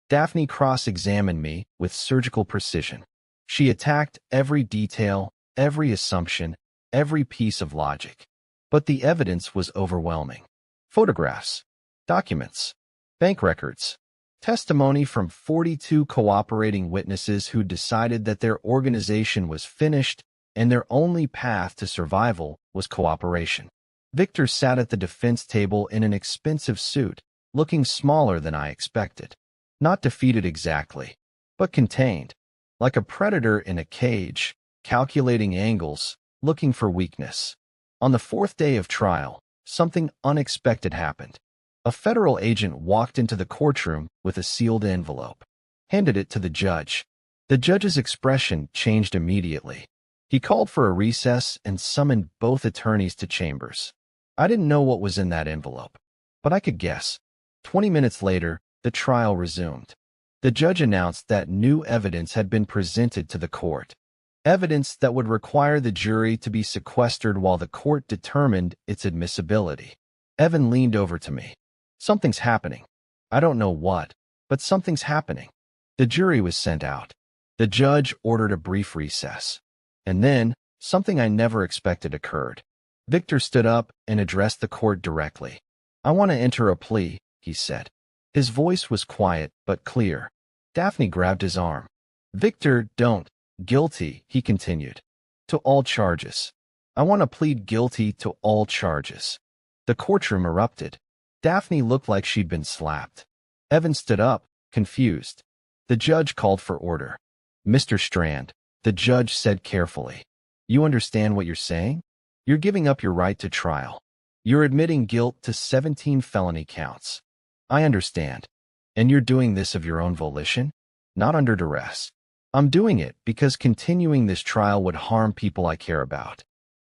Daphne cross-examined me with surgical precision. She attacked every detail, every assumption, every piece of logic. But the evidence was overwhelming. Photographs, documents, bank records, testimony from 42 cooperating witnesses who decided that their organization was finished and their only path to survival was cooperation. Victor sat at the defense table in an expensive suit, looking smaller than I expected. Not defeated exactly, but contained. like a predator in a cage, calculating angles, looking for weakness. On the fourth day of trial, something unexpected happened. A federal agent walked into the courtroom with a sealed envelope, handed it to the judge. The judge's expression changed immediately. He called for a recess and summoned both attorneys to chambers. I didn't know what was in that envelope, but I could guess. 20 minutes later, the trial resumed. The judge announced that new evidence had been presented to the court. Evidence that would require the jury to be sequestered while the court determined its admissibility. Evan leaned over to me. Something's happening. I don't know what, but something's happening. The jury was sent out. The judge ordered a brief recess. And then, something I never expected occurred. Victor stood up and addressed the court directly. "I want to enter a plea," he said. His voice was quiet but clear. Daphne grabbed his arm. "Victor, don't. Guilty," he continued. "To all charges. I want to plead guilty to all charges." The courtroom erupted. Daphne looked like she'd been slapped. Evan stood up, confused. The judge called for order. "Mr. Strand," the judge said carefully, "you understand what you're saying? You're giving up your right to trial. You're admitting guilt to 17 felony counts. I understand. And you're doing this of your own volition? Not under duress. I'm doing it because continuing this trial would harm people I care about.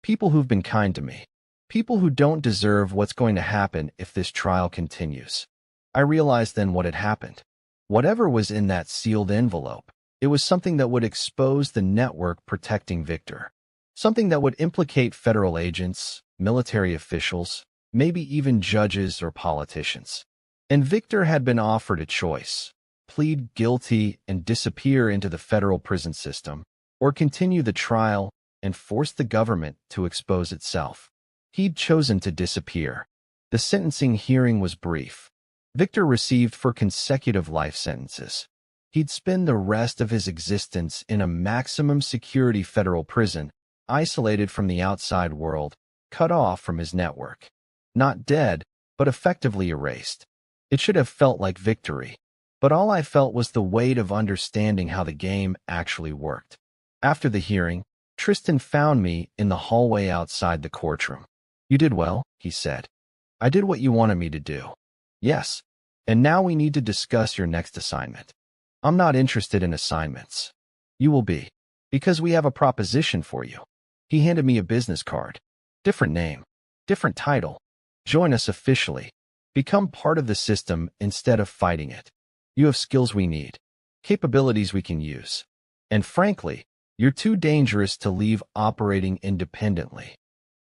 People who've been kind to me. People who don't deserve what's going to happen if this trial continues." I realized then what had happened. Whatever was in that sealed envelope, it was something that would expose the network protecting Victor. Something that would implicate federal agents, military officials, maybe even judges or politicians. And Victor had been offered a choice: plead guilty and disappear into the federal prison system, or continue the trial and force the government to expose itself. He'd chosen to disappear. The sentencing hearing was brief. Victor received 4 consecutive life sentences. He'd spend the rest of his existence in a maximum security federal prison, isolated from the outside world, cut off from his network. Not dead, but effectively erased. It should have felt like victory, but all I felt was the weight of understanding how the game actually worked. After the hearing, Tristan found me in the hallway outside the courtroom. "You did well," he said. "I did what you wanted me to do." "Yes, and now we need to discuss your next assignment." "I'm not interested in assignments." "You will be, because we have a proposition for you." He handed me a business card. "Different name, different title. Join us officially. Become part of the system instead of fighting it. You have skills we need, capabilities we can use. And frankly, you're too dangerous to leave operating independently."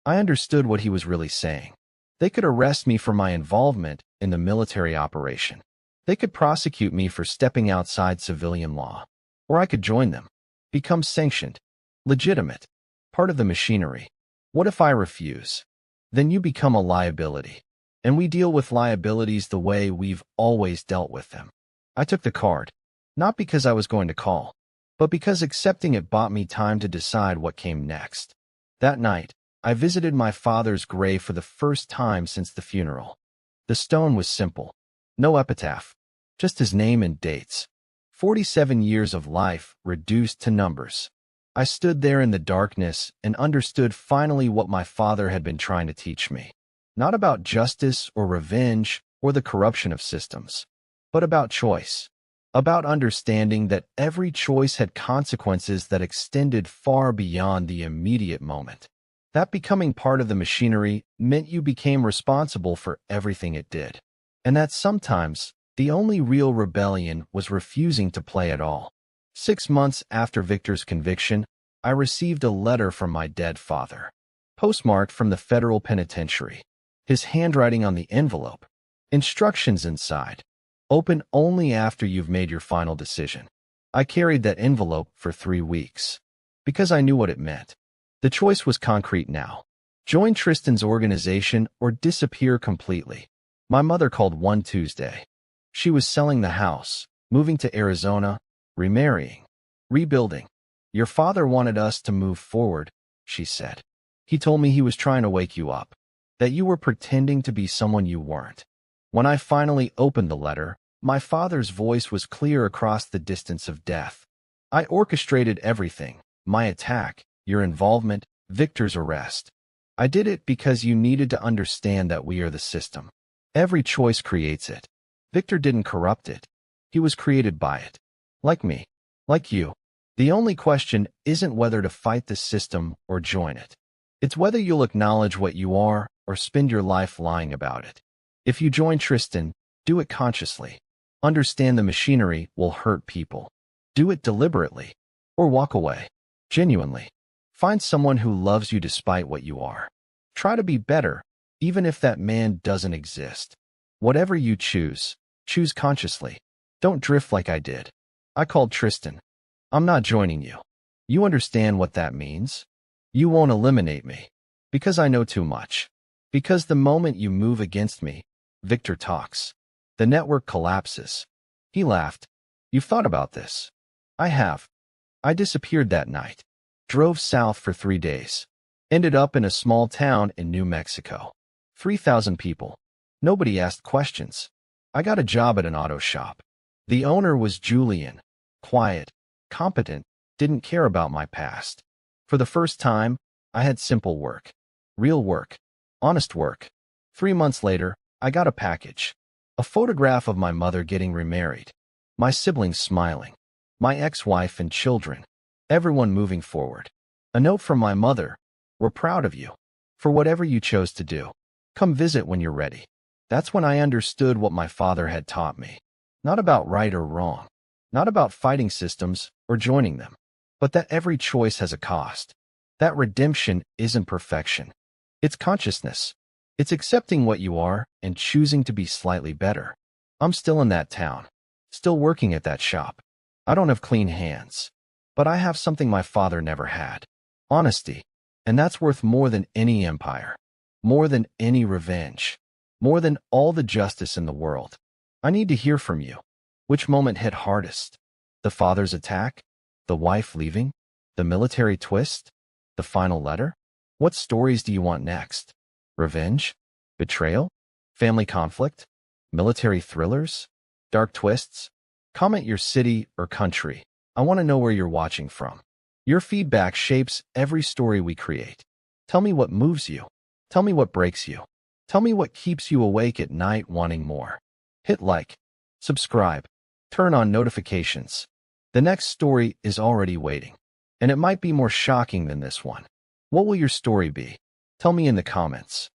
I understood what he was really saying. They could arrest me for my involvement in the military operation. They could prosecute me for stepping outside civilian law. Or I could join them, become sanctioned, legitimate, part of the machinery. What if I refuse? Then you become a liability. And we deal with liabilities the way we've always dealt with them. I took the card, not because I was going to call, but because accepting it bought me time to decide what came next. That night, I visited my father's grave for the first time since the funeral. The stone was simple. No epitaph, just his name and dates. 47 years of life reduced to numbers. I stood there in the darkness and understood finally what my father had been trying to teach me. Not about justice or revenge or the corruption of systems, but about choice. About understanding that every choice had consequences that extended far beyond the immediate moment. That becoming part of the machinery meant you became responsible for everything it did. And that sometimes, the only real rebellion was refusing to play at all. 6 months after Victor's conviction, I received a letter from my dead father, postmarked from the federal penitentiary. His handwriting on the envelope. Instructions inside. Open only after you've made your final decision. I carried that envelope for 3 weeks. Because I knew what it meant. The choice was concrete now. Join Tristan's organization or disappear completely. My mother called one Tuesday. She was selling the house, moving to Arizona, remarrying, rebuilding. "Your father wanted us to move forward," she said. "He told me he was trying to wake you up, that you were pretending to be someone you weren't." When I finally opened the letter, my father's voice was clear across the distance of death. I orchestrated everything. My attack, your involvement, Victor's arrest. I did it because you needed to understand that we are the system. Every choice creates it. Victor didn't corrupt it. He was created by it. Like me. Like you. The only question isn't whether to fight the system or join it. It's whether you'll acknowledge what you are or spend your life lying about it. If you join Tristan, do it consciously. Understand the machinery will hurt people. Do it deliberately. Or walk away. Genuinely. Find someone who loves you despite what you are. Try to be better, even if that man doesn't exist. Whatever you choose, choose consciously. Don't drift like I did. I called Tristan. I'm not joining you. You understand what that means? You won't eliminate me. Because I know too much. Because the moment you move against me, Victor talks. The network collapses. He laughed. You've thought about this. I have. I disappeared that night. Drove south for 3 days. Ended up in a small town in New Mexico. 3,000 people. Nobody asked questions. I got a job at an auto shop. The owner was Julian. Quiet, competent, didn't care about my past. For the first time, I had simple work. Real work. Honest work. 3 months later, I got a package. A photograph of my mother getting remarried. My siblings smiling. My ex-wife and children. Everyone moving forward. A note from my mother. We're proud of you. For whatever you chose to do. Come visit when you're ready. That's when I understood what my father had taught me. Not about right or wrong. Not about fighting systems or joining them. But that every choice has a cost. That redemption isn't perfection. It's consciousness. It's accepting what you are and choosing to be slightly better. I'm still in that town. Still working at that shop. I don't have clean hands. But I have something my father never had. Honesty. And that's worth more than any empire. More than any revenge. More than all the justice in the world. I need to hear from you. Which moment hit hardest? The father's attack? The wife leaving? The military twist? The final letter? What stories do you want next? Revenge? Betrayal? Family conflict? Military thrillers? Dark twists? Comment your city or country. I want to know where you're watching from. Your feedback shapes every story we create. Tell me what moves you. Tell me what breaks you. Tell me what keeps you awake at night wanting more. Hit like. Subscribe. Turn on notifications. The next story is already waiting. And it might be more shocking than this one. What will your story be? Tell me in the comments.